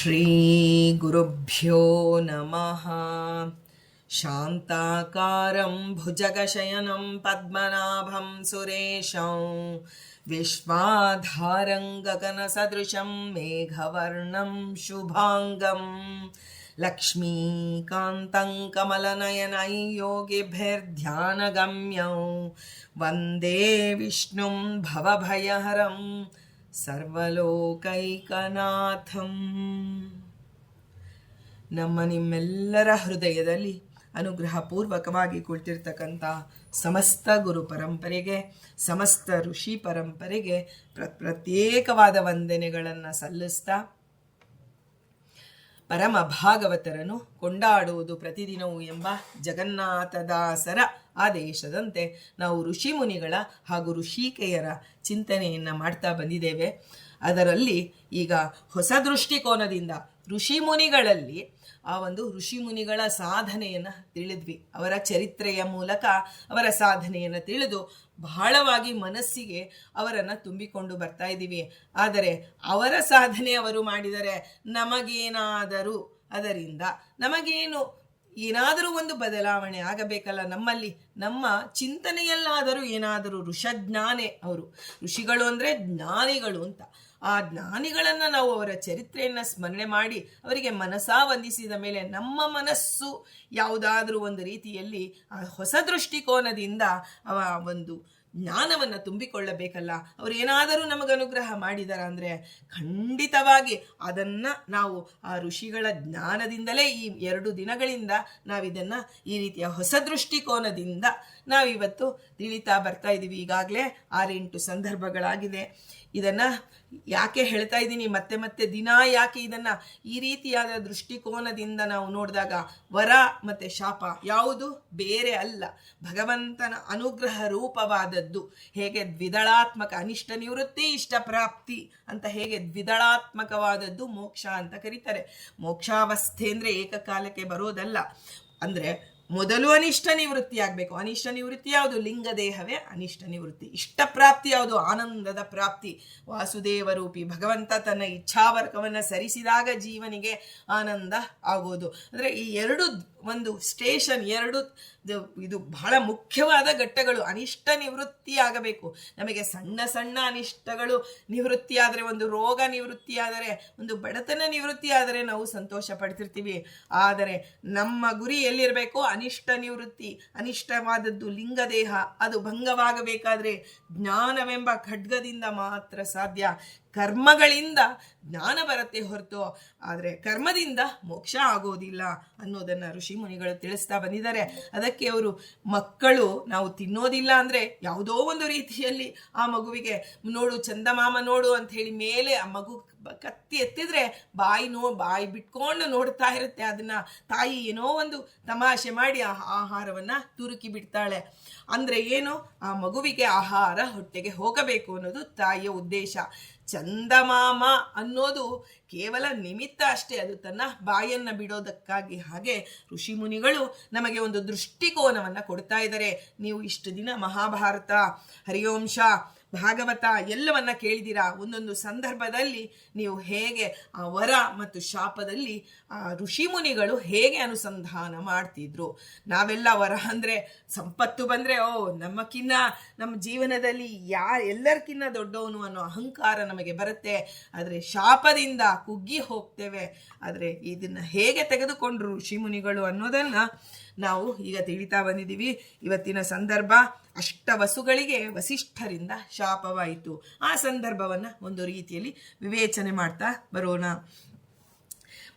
ಶ್ರೀಗುರುಭ್ಯೋ ನಮಃ. ಶಾಂತಾಕಾರಂ ಭುಜಗಶಯನಂ ಪದ್ಮನಾಭಂ ಸುರೇಶಂ ವಿಶ್ವಾಧಾರಂ ಗಗನಸದೃಶಂ ಮೇಘವರ್ಣಂ ಶುಭಾಂಗಂ ಲಕ್ಷ್ಮೀಕಾಂತಂ ಕಮಲನಯನೈ ಯೋಗಿಭಿರ್ಧ್ಯಾನಗಮ್ಯಂ ವಂದೇ ವಿಷ್ಣುಂ ಭವಭಯಹರಂ ಸರ್ವಲೋಕೈಕನಾಥಂ. ನಿಮ್ಮೆಲ್ಲರ ಹೃದಯದಲ್ಲಿ ಅನುಗ್ರಹಪೂರ್ವಕವಾಗಿ ಕುಳಿತಿರ್ತಕ್ಕಂಥ ಸಮಸ್ತ ಗುರು ಪರಂಪರೆಗೆ, ಸಮಸ್ತ ಋಷಿ ಪರಂಪರೆಗೆ ಪ್ರತ್ಯೇಕವಾದ ವಂದನೆಗಳನ್ನು ಸಲ್ಲಿಸ್ತಾ, ಪರಮ ಭಾಗವತರನ್ನು ಕೊಂಡಾಡುವುದು ಪ್ರತಿದಿನವೂ ಎಂಬ ಜಗನ್ನಾಥದಾಸರ ಆದೇಶದಂತೆ ನಾವು ಋಷಿ ಮುನಿಗಳ ಹಾಗೂ ಋಷಿಕೆಯರ ಚಿಂತನೆಯನ್ನು ಮಾಡ್ತಾ ಬಂದಿದ್ದೇವೆ. ಅದರಲ್ಲಿ ಈಗ ಹೊಸ ದೃಷ್ಟಿಕೋನದಿಂದ ಋಷಿ ಮುನಿಗಳಲ್ಲಿ ಆ ಒಂದು ಋಷಿ ಮುನಿಗಳ ಸಾಧನೆಯನ್ನು ತಿಳಿದ್ವಿ. ಅವರ ಚರಿತ್ರೆಯ ಮೂಲಕ ಅವರ ಸಾಧನೆಯನ್ನು ತಿಳಿದು ಬಹಳವಾಗಿ ಮನಸ್ಸಿಗೆ ಅವರನ್ನು ತುಂಬಿಕೊಂಡು ಬರ್ತಾ ಇದ್ದೀವಿ. ಆದರೆ ಅವರ ಸಾಧನೆ ಅವರು ಮಾಡಿದರೆ ನಮಗೇನಾದರೂ ಅದರಿಂದ ಏನಾದರೂ ಒಂದು ಬದಲಾವಣೆ ಆಗಬೇಕಲ್ಲ, ನಮ್ಮಲ್ಲಿ ನಮ್ಮ ಚಿಂತನೆಯಲ್ಲಾದರೂ ಏನಾದರೂ ಋಷಜ್ಞಾನೆ. ಅವರು ಋಷಿಗಳು ಅಂದರೆ ಜ್ಞಾನಿಗಳು ಅಂತ. ಆ ಜ್ಞಾನಿಗಳನ್ನು ನಾವು ಅವರ ಚರಿತ್ರೆಯನ್ನು ಸ್ಮರಣೆ ಮಾಡಿ ಅವರಿಗೆ ಮನಸಾ ವಂದಿಸಿದ ಮೇಲೆ ನಮ್ಮ ಮನಸ್ಸು ಯಾವುದಾದ್ರೂ ಒಂದು ರೀತಿಯಲ್ಲಿ ಹೊಸ ದೃಷ್ಟಿಕೋನದಿಂದ ಒಂದು ಜ್ಞಾನವನ್ನು ತುಂಬಿಕೊಳ್ಳಬೇಕಲ್ಲ. ಅವರು ಏನಾದರೂ ನಮಗೆ ಅನುಗ್ರಹ ಮಾಡಿದಾರ ಅಂದರೆ ಖಂಡಿತವಾಗಿ ಅದನ್ನು ನಾವು ಆ ಋಷಿಗಳ ಜ್ಞಾನದಿಂದಲೇ ಈ 2 ದಿನಗಳಿಂದ ನಾವಿದನ್ನು ಈ ರೀತಿಯ ಹೊಸ ದೃಷ್ಟಿಕೋನದಿಂದ ನಾವಿವತ್ತು ತಿಳಿತಾ ಬರ್ತಾ ಇದ್ದೀವಿ. ಈಗಾಗಲೇ 6-8 ಸಂದರ್ಭಗಳಾಗಿದೆ. ಇದನ್ನು ಯಾಕೆ ಹೇಳ್ತಾ ಇದ್ದೀನಿ, ಮತ್ತೆ ಮತ್ತೆ ದಿನ ಯಾಕೆ ಇದನ್ನು ಈ ರೀತಿಯಾದ ದೃಷ್ಟಿಕೋನದಿಂದ ನಾವು ನೋಡಿದಾಗ ವರ ಮತ್ತು ಶಾಪ ಯಾವುದು ಬೇರೆ ಅಲ್ಲ, ಭಗವಂತನ ಅನುಗ್ರಹ ರೂಪವಾದದ್ದು. ಹೇಗೆ ದ್ವಿದಳಾತ್ಮಕ ಅನಿಷ್ಟ ನಿವೃತ್ತಿ ಇಷ್ಟ ಪ್ರಾಪ್ತಿ ಅಂತ ಹೇಗೆ ದ್ವಿದಳಾತ್ಮಕವಾದದ್ದು ಮೋಕ್ಷ ಅಂತ ಕರೀತಾರೆ. ಮೋಕ್ಷಾವಸ್ಥೆ ಅಂದರೆ ಏಕಕಾಲಕ್ಕೆ ಬರೋದಲ್ಲ. ಅಂದರೆ ಮೊದಲು ಅನಿಷ್ಟ ನಿವೃತ್ತಿ ಆಗಬೇಕು. ಅನಿಷ್ಟ ನಿವೃತ್ತಿ ಯಾವುದು? ಲಿಂಗದೇಹವೇ ಅನಿಷ್ಟ ನಿವೃತ್ತಿ. ಇಷ್ಟ ಪ್ರಾಪ್ತಿ ಯಾವುದು? ಆನಂದದ ಪ್ರಾಪ್ತಿ. ವಾಸುದೇವ ರೂಪಿ ಭಗವಂತ ತನ್ನ ಇಚ್ಛಾವರ್ಗವನ್ನು ಸರಿಸಿದಾಗ ಜೀವನಿಗೆ ಆನಂದ ಆಗೋದು. ಅಂದರೆ ಈ 2 ಒಂದು ಸ್ಟೇಷನ್, 2 ಇದು ಬಹಳ ಮುಖ್ಯವಾದ ಘಟ್ಟಗಳು. ಅನಿಷ್ಟ ನಿವೃತ್ತಿ ಆಗಬೇಕು. ನಮಗೆ ಸಣ್ಣ ಸಣ್ಣ ಅನಿಷ್ಟಗಳು ನಿವೃತ್ತಿ ಆದರೆ, ಒಂದು ರೋಗ ನಿವೃತ್ತಿ ಆದರೆ, ಒಂದು ಬಡತನ ನಿವೃತ್ತಿ ಆದರೆ ನಾವು ಸಂತೋಷ ಪಡ್ತಿರ್ತೀವಿ. ಆದರೆ ನಮ್ಮ ಗುರಿ ಎಲ್ಲಿರಬೇಕು? ಅನಿಷ್ಟ ನಿವೃತ್ತಿ. ಅನಿಷ್ಟವಾದದ್ದು ಲಿಂಗದೇಹ, ಅದು ಭಂಗವಾಗಬೇಕಾದ್ರೆ ಜ್ಞಾನವೆಂಬ ಖಡ್ಗದಿಂದ ಮಾತ್ರ ಸಾಧ್ಯ. ಕರ್ಮಗಳಿಂದ ಜ್ಞಾನ ಬರುತ್ತೆ ಹೊರತು ಆದರೆ ಕರ್ಮದಿಂದ ಮೋಕ್ಷ ಆಗೋದಿಲ್ಲ ಅನ್ನೋದನ್ನು ಋಷಿ ಮುನಿಗಳು ತಿಳಿಸ್ತಾ ಬಂದಿದ್ದಾರೆ. ಅದಕ್ಕೆ ಅವರು ಮಕ್ಕಳು ನಾವು ತಿನ್ನೋದಿಲ್ಲ ಅಂದರೆ ಯಾವುದೋ ಒಂದು ರೀತಿಯಲ್ಲಿ ಆ ಮಗುವಿಗೆ ನೋಡು ಚಂದಮಾಮ ನೋಡು ಅಂತ ಹೇಳಿ ಮೇಲೆ ಆ ಮಗು ಕತ್ತಿ ಎತ್ತಿದ್ರೆ ಬಾಯಿ ಬಿಟ್ಕೊಂಡು ನೋಡ್ತಾ ಇರುತ್ತೆ. ಅದನ್ನ ತಾಯಿ ಏನೋ ಒಂದು ತಮಾಷೆ ಮಾಡಿ ಆ ಆಹಾರವನ್ನು ತುರುಕಿ ಬಿಡ್ತಾಳೆ. ಅಂದರೆ ಏನು? ಆ ಮಗುವಿಗೆ ಆಹಾರ ಹೊಟ್ಟೆಗೆ ಹೋಗಬೇಕು ಅನ್ನೋದು ತಾಯಿಯ ಉದ್ದೇಶ. ಚಂದಮಾಮ ಅನ್ನೋದು ಕೇವಲ ನಿಮಿತ್ತ ಅಷ್ಟೇ, ಅದು ತನ್ನ ಬಾಯನ್ನು ಬಿಡೋದಕ್ಕಾಗಿ. ಹಾಗೆ ಋಷಿ ಮುನಿಗಳು ನಮಗೆ ಒಂದು ದೃಷ್ಟಿಕೋನವನ್ನು ಕೊಡ್ತಾ ಇದ್ದಾರೆ. ನೀವು ಇಷ್ಟು ದಿನ ಮಹಾಭಾರತ, ಹರಿವಂಶ, ಭಾಗವತ ಎಲ್ಲವನ್ನ ಕೇಳಿದ್ದೀರಾ. ಒಂದೊಂದು ಸಂದರ್ಭದಲ್ಲಿ ನೀವು ಹೇಗೆ ಆ ವರ ಮತ್ತು ಶಾಪದಲ್ಲಿ ಆ ಋಷಿ ಮುನಿಗಳು ಹೇಗೆ ಅನುಸಂಧಾನ ಮಾಡ್ತಿದ್ರು. ನಾವೆಲ್ಲ ವರ ಅಂದರೆ ಸಂಪತ್ತು ಬಂದರೆ ನಮ್ಮ ಜೀವನದಲ್ಲಿ ಎಲ್ಲರಿಗಿನ್ನ ದೊಡ್ಡವನು ಅನ್ನೋ ಅಹಂಕಾರ ನಮಗೆ ಬರುತ್ತೆ. ಆದರೆ ಶಾಪದಿಂದ ಕುಗ್ಗಿ ಹೋಗ್ತೇವೆ. ಆದರೆ ಇದನ್ನು ಹೇಗೆ ತೆಗೆದುಕೊಂಡ್ರು ಋಷಿ ಮುನಿಗಳು ಅನ್ನೋದನ್ನು ನಾವು ಈಗ ತಿಳಿತಾ ಬಂದಿದ್ದೀವಿ. ಇವತ್ತಿನ ಸಂದರ್ಭ ಅಷ್ಟವಸುಗಳಿಗೆ ವಸಿಷ್ಠರಿಂದ ಶಾಪವಾಯಿತು. ಆ ಸಂದರ್ಭವನ್ನು ಒಂದು ರೀತಿಯಲ್ಲಿ ವಿವೇಚನೆ ಮಾಡ್ತಾ ಬರೋಣ.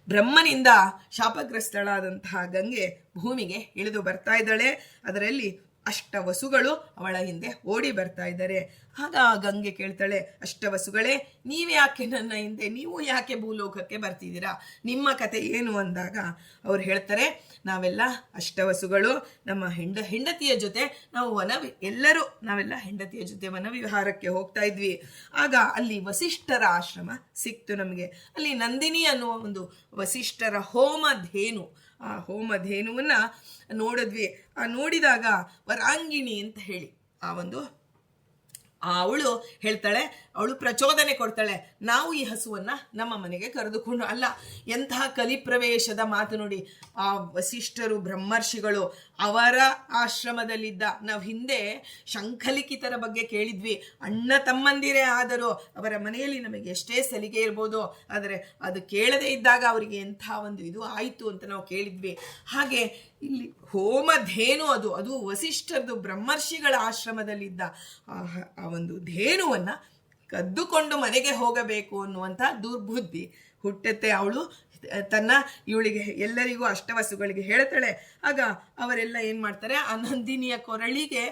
ಬ್ರಹ್ಮನಿಂದ ಶಾಪಗ್ರಸ್ತಳಾದಂತಹ ಗಂಗೆ ಭೂಮಿಗೆ ಇಳಿದು ಬರ್ತಾ ಇದ್ದಾಳೆ. ಅದರಲ್ಲಿ ಅಷ್ಟವಸುಗಳು ಅವಳ ಹಿಂದೆ ಓಡಿ ಬರ್ತಾ ಇದ್ದಾರೆ. ಆಗ ಗಂಗೆ ಕೇಳ್ತಾಳೆ, ಅಷ್ಟವಸುಗಳೇ, ನೀವ್ಯಾಕೆ ನನ್ನ ಹಿಂದೆ, ನೀವು ಯಾಕೆ ಭೂಲೋಕಕ್ಕೆ ಬರ್ತಿದ್ದೀರಾ, ನಿಮ್ಮ ಕತೆ ಏನು ಅಂದಾಗ ಅವ್ರು ಹೇಳ್ತಾರೆ, ನಾವೆಲ್ಲ ಅಷ್ಟವಸುಗಳು ನಮ್ಮ ಹೆಂಡತಿಯ ಜೊತೆ ನಾವೆಲ್ಲ ಹೆಂಡತಿಯ ಜೊತೆ ವನವಿಹಾರಕ್ಕೆ ಹೋಗ್ತಾ ಇದ್ವಿ. ಆಗ ಅಲ್ಲಿ ವಸಿಷ್ಠರ ಆಶ್ರಮ ಸಿಕ್ತು ನಮಗೆ. ಅಲ್ಲಿ ನಂದಿನಿ ಅನ್ನುವ ಒಂದು ವಸಿಷ್ಠರ ಹೋಮಧೇನು, ಆ ಹೋಮಧೇನುವನ್ನು ನೋಡಿದ್ವಿ. ನೋಡಿದಾಗ ವರಾಂಗಿಣಿ ಅಂತ ಹೇಳಿ ಆ ಒಂದು ಅವಳು ಹೇಳ್ತಾಳೆ, ಅವಳು ಪ್ರಚೋದನೆ ಕೊಡ್ತಾಳೆ, ನಾವು ಈ ಹಸುವನ್ನ ನಮ್ಮ ಮನೆಗೆ ಕರೆದುಕೊಂಡು ಅಲ್ಲ. ಎಂತಹ ಕಲಿಪ್ರವೇಶದ ಮಾತು ನೋಡಿ. ಆ ವಸಿಷ್ಠರು ಬ್ರಹ್ಮರ್ಷಿಗಳು ಅವರ ಆಶ್ರಮದಲ್ಲಿದ್ದ, ನಾವು ಹಿಂದೆ ಶಂಖಲಿಖಿತರ ಬಗ್ಗೆ ಕೇಳಿದ್ವಿ. ಅಣ್ಣ ತಮ್ಮಂದಿರೇ ಆದರೂ ಅವರ ಮನೆಯಲ್ಲಿ ನಮಗೆ ಎಷ್ಟೇ ಸಲಿಗೆ ಇರ್ಬೋದು, ಆದರೆ ಅದು ಕೇಳದೇ ಇದ್ದಾಗ ಅವರಿಗೆ ಎಂಥ ಒಂದು ಇದು ಆಯಿತು ಅಂತ ನಾವು ಕೇಳಿದ್ವಿ. ಹಾಗೆ ಇಲ್ಲಿ ಹೋಮಧೇನು, ಅದು ವಸಿಷ್ಠರದು ಬ್ರಹ್ಮರ್ಷಿಗಳ ಆಶ್ರಮದಲ್ಲಿದ್ದ ಆ ಒಂದು ಧೇನುವನ್ನ ಕದ್ದುಕೊಂಡು ಮನೆಗೆ ಹೋಗಬೇಕು ಅನ್ನುವಂಥ ದುರ್ಬುದ್ಧಿ ಹುಟ್ಟುತ್ತೆ. ಅವಳು ಇವಳಿಗೆ ಎಲ್ಲರಿಗೂ ಅಷ್ಟವಸುಗಳಿಗೆ ಹೇಳ್ತಾಳೆ. ಆಗ ಅವರೆಲ್ಲ ಏನ್ ಮಾಡ್ತಾರೆ, ಆ ನಂದಿನಿಯ ಕೊರಳಿಗೆ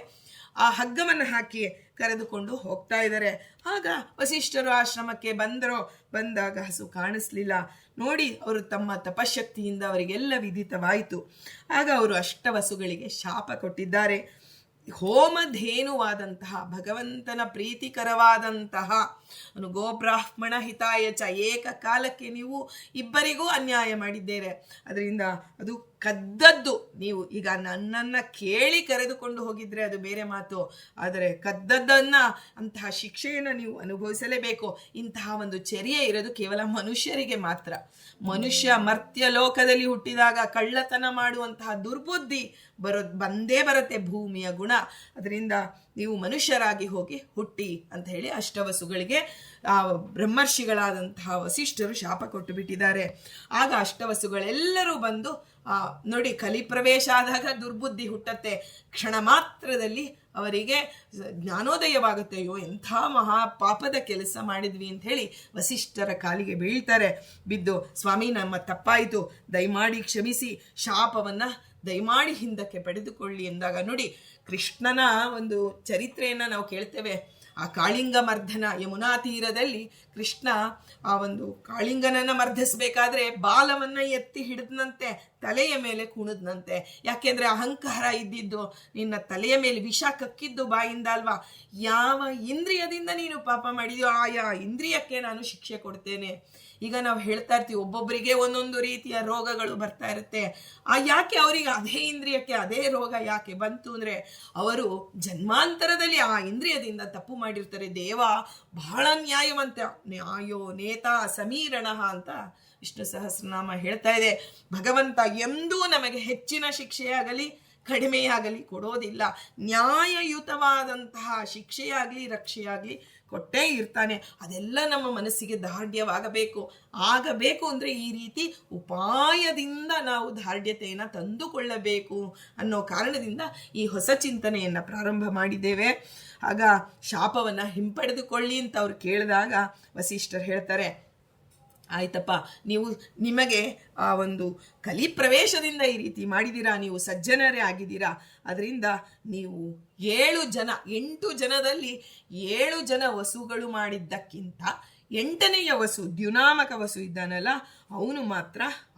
ಆ ಹಗ್ಗವನ್ನು ಹಾಕಿ ಕರೆದುಕೊಂಡು ಹೋಗ್ತಾ ಇದ್ದಾರೆ. ಆಗ ವಸಿಷ್ಠರು ಆಶ್ರಮಕ್ಕೆ ಬಂದಾಗ ಹಸು ಕಾಣಿಸ್ಲಿಲ್ಲ. ನೋಡಿ, ಅವರು ತಮ್ಮ ತಪಶಕ್ತಿಯಿಂದ ಅವರಿಗೆಲ್ಲ ವಿದಿತವಾಯಿತು. ಆಗ ಅವರು ಅಷ್ಟವಸುಗಳಿಗೆ ಶಾಪ ಕೊಟ್ಟಿದ್ದಾರೆ. ಹೋಮಧೇನುವಾದಂತಹ ಭಗವಂತನ ಪ್ರೀತಿಕರವಾದಂತಹ ಗೋಬ್ರಾಹ್ಮಣ ಹಿತಾಯ ಚ, ಏಕಕಾಲಕ್ಕೆ ನೀವು ಇಬ್ಬರಿಗೂ ಅನ್ಯಾಯ ಮಾಡಿದ್ದೀರಿ. ಅದರಿಂದ ಅದು ಕದ್ದದ್ದು. ನೀವು ಈಗ ನನ್ನನ್ನು ಕೇಳಿ ಕರೆದುಕೊಂಡು ಹೋಗಿದ್ರೆ ಅದು ಬೇರೆ ಮಾತು, ಆದರೆ ಕದ್ದದ್ದನ್ನ ಅಂತಹ ಶಿಕ್ಷೆಯನ್ನು ನೀವು ಅನುಭವಿಸಲೇಬೇಕು. ಇಂತಹ ಒಂದು ಚರ್ಯೆ ಇರೋದು ಕೇವಲ ಮನುಷ್ಯರಿಗೆ ಮಾತ್ರ. ಮನುಷ್ಯ ಮರ್ತ್ಯ ಲೋಕದಲ್ಲಿ ಹುಟ್ಟಿದಾಗ ಕಳ್ಳತನ ಮಾಡುವಂತಹ ದುರ್ಬುದ್ಧಿ ಬಂದೇ ಬರುತ್ತೆ, ಭೂಮಿಯ ಗುಣ. ಅದರಿಂದ ನೀವು ಮನುಷ್ಯರಾಗಿ ಹೋಗಿ ಹುಟ್ಟಿ ಅಂತ ಹೇಳಿ ಅಷ್ಟವಸುಗಳಿಗೆ ಆ ಬ್ರಹ್ಮರ್ಷಿಗಳಾದಂತಹ ವಸಿಷ್ಠರು ಶಾಪ ಕೊಟ್ಟು ಬಿಟ್ಟಿದ್ದಾರೆ. ಆಗ ಅಷ್ಟವಸುಗಳೆಲ್ಲರೂ ಬಂದು ನೋಡಿ, ಕಲಿಪ್ರವೇಶ ಆದಾಗ ದುರ್ಬುದ್ಧಿ ಹುಟ್ಟತ್ತೆ. ಕ್ಷಣ ಮಾತ್ರದಲ್ಲಿ ಅವರಿಗೆ ಜ್ಞಾನೋದಯವಾಗುತ್ತೆ. ಅಯ್ಯೋ, ಎಂಥ ಮಹಾ ಪಾಪದ ಕೆಲಸ ಮಾಡಿದ್ವಿ ಅಂತ ಹೇಳಿ ವಸಿಷ್ಠರ ಕಾಲಿಗೆ ಬೀಳ್ತಾರೆ. ಬಿದ್ದು, ಸ್ವಾಮಿ ನಮ್ಮ ತಪ್ಪಾಯಿತು, ದಯಮಾಡಿ ಕ್ಷಮಿಸಿ, ಶಾಪವನ್ನ ದಯಮಾಡಿ ಹಿಂದಕ್ಕೆ ಪಡೆದುಕೊಳ್ಳಿ ಎಂದಾಗ ನೋಡಿ, ಕೃಷ್ಣನ ಒಂದು ಚರಿತ್ರೆಯನ್ನು ನಾವು ಕೇಳ್ತೇವೆ. ಆ ಕಾಳಿಂಗ ಮರ್ಧನ, ಯಮುನಾ ತೀರದಲ್ಲಿ ಕೃಷ್ಣ ಆ ಒಂದು ಕಾಳಿಂಗನನ್ನ ಮರ್ಧಿಸ್ಬೇಕಾದ್ರೆ ಬಾಲವನ್ನ ಎತ್ತಿ ಹಿಡಿದ್ನಂತೆ, ತಲೆಯ ಮೇಲೆ ಕುಣಿದ್ನಂತೆ. ಯಾಕೆಂದ್ರೆ ಅಹಂಕಾರ ಇದ್ದಿದ್ದು, ನಿನ್ನ ತಲೆಯ ಮೇಲೆ ವಿಷ ಕಕ್ಕಿದ್ದು ಬಾಯಿಂದ ಅಲ್ವಾ. ಯಾವ ಇಂದ್ರಿಯದಿಂದ ನೀನು ಪಾಪ ಮಾಡಿದ್ಯೋ ಆಯಾ ಇಂದ್ರಿಯಕ್ಕೆ ನಾನು ಶಿಕ್ಷೆ ಕೊಡ್ತೇನೆ. ಈಗ ನಾವು ಹೇಳ್ತಾ ಇರ್ತೀವಿ, ಒಬ್ಬೊಬ್ಬರಿಗೆ ಒಂದೊಂದು ರೀತಿಯ ರೋಗಗಳು ಬರ್ತಾ ಇರುತ್ತೆ. ಯಾಕೆ ಅವರಿಗೆ ಅದೇ ಇಂದ್ರಿಯಕ್ಕೆ ಅದೇ ರೋಗ ಯಾಕೆ ಬಂತು ಅಂದ್ರೆ, ಅವರು ಜನ್ಮಾಂತರದಲ್ಲಿ ಆ ಇಂದ್ರಿಯದಿಂದ ತಪ್ಪು ಮಾಡಿರ್ತಾರೆ. ದೇವ ಬಹಳ ನ್ಯಾಯವಂತ, ನ್ಯಾಯೋ ನೇತಾ ಸಮೀರಣ ಅಂತ ವಿಷ್ಣು ಸಹಸ್ರನಾಮ ಹೇಳ್ತಾ ಇದೆ. ಭಗವಂತ ಎಂದೂ ನಮಗೆ ಹೆಚ್ಚಿನ ಶಿಕ್ಷೆಯಾಗಲಿ ಕಡಿಮೆಯಾಗಲಿ ಕೊಡೋದಿಲ್ಲ. ನ್ಯಾಯಯುತವಾದಂತಹ ಶಿಕ್ಷೆಯಾಗಲಿ ರಕ್ಷೆಯಾಗಲಿ ಕೊಟ್ಟೇ ಇರ್ತಾನೆ. ಅದೆಲ್ಲ ನಮ್ಮ ಮನಸ್ಸಿಗೆ ಆಗಬೇಕು ಅಂದರೆ ಈ ರೀತಿ ಉಪಾಯದಿಂದ ನಾವು ದಾರ್ಢ್ಯತೆಯನ್ನು ತಂದುಕೊಳ್ಳಬೇಕು ಅನ್ನೋ ಕಾರಣದಿಂದ ಈ ಹೊಸ ಚಿಂತನೆಯನ್ನು ಪ್ರಾರಂಭ ಮಾಡಿದ್ದೇವೆ. ಆಗ ಶಾಪವನ್ನು ಹಿಂಪಡೆದುಕೊಳ್ಳಿ ಅಂತ ಅವ್ರು ಕೇಳಿದಾಗ ವಸಿಷ್ಠರು ಹೇಳ್ತಾರೆ, ಆಯ್ತಪ್ಪ, ನಿಮಗೆ ಆ ಒಂದು ಕಲಿಪ್ರವೇಶದಿಂದ ಈ ರೀತಿ ಮಾಡಿದ್ದೀರಾ, ನೀವು ಸಜ್ಜನರೇ ಆಗಿದ್ದೀರಾ. ಅದರಿಂದ ನೀವು 8 ಜನದಲ್ಲಿ 7 ಜನ ವಸುಗಳು ಮಾಡಿದ್ದಕ್ಕಿಂತ 8ನೆಯ ವಸು, ದ್ಯುನಾಮಕ ವಸು ಇದ್ದಾನಲ್ಲ,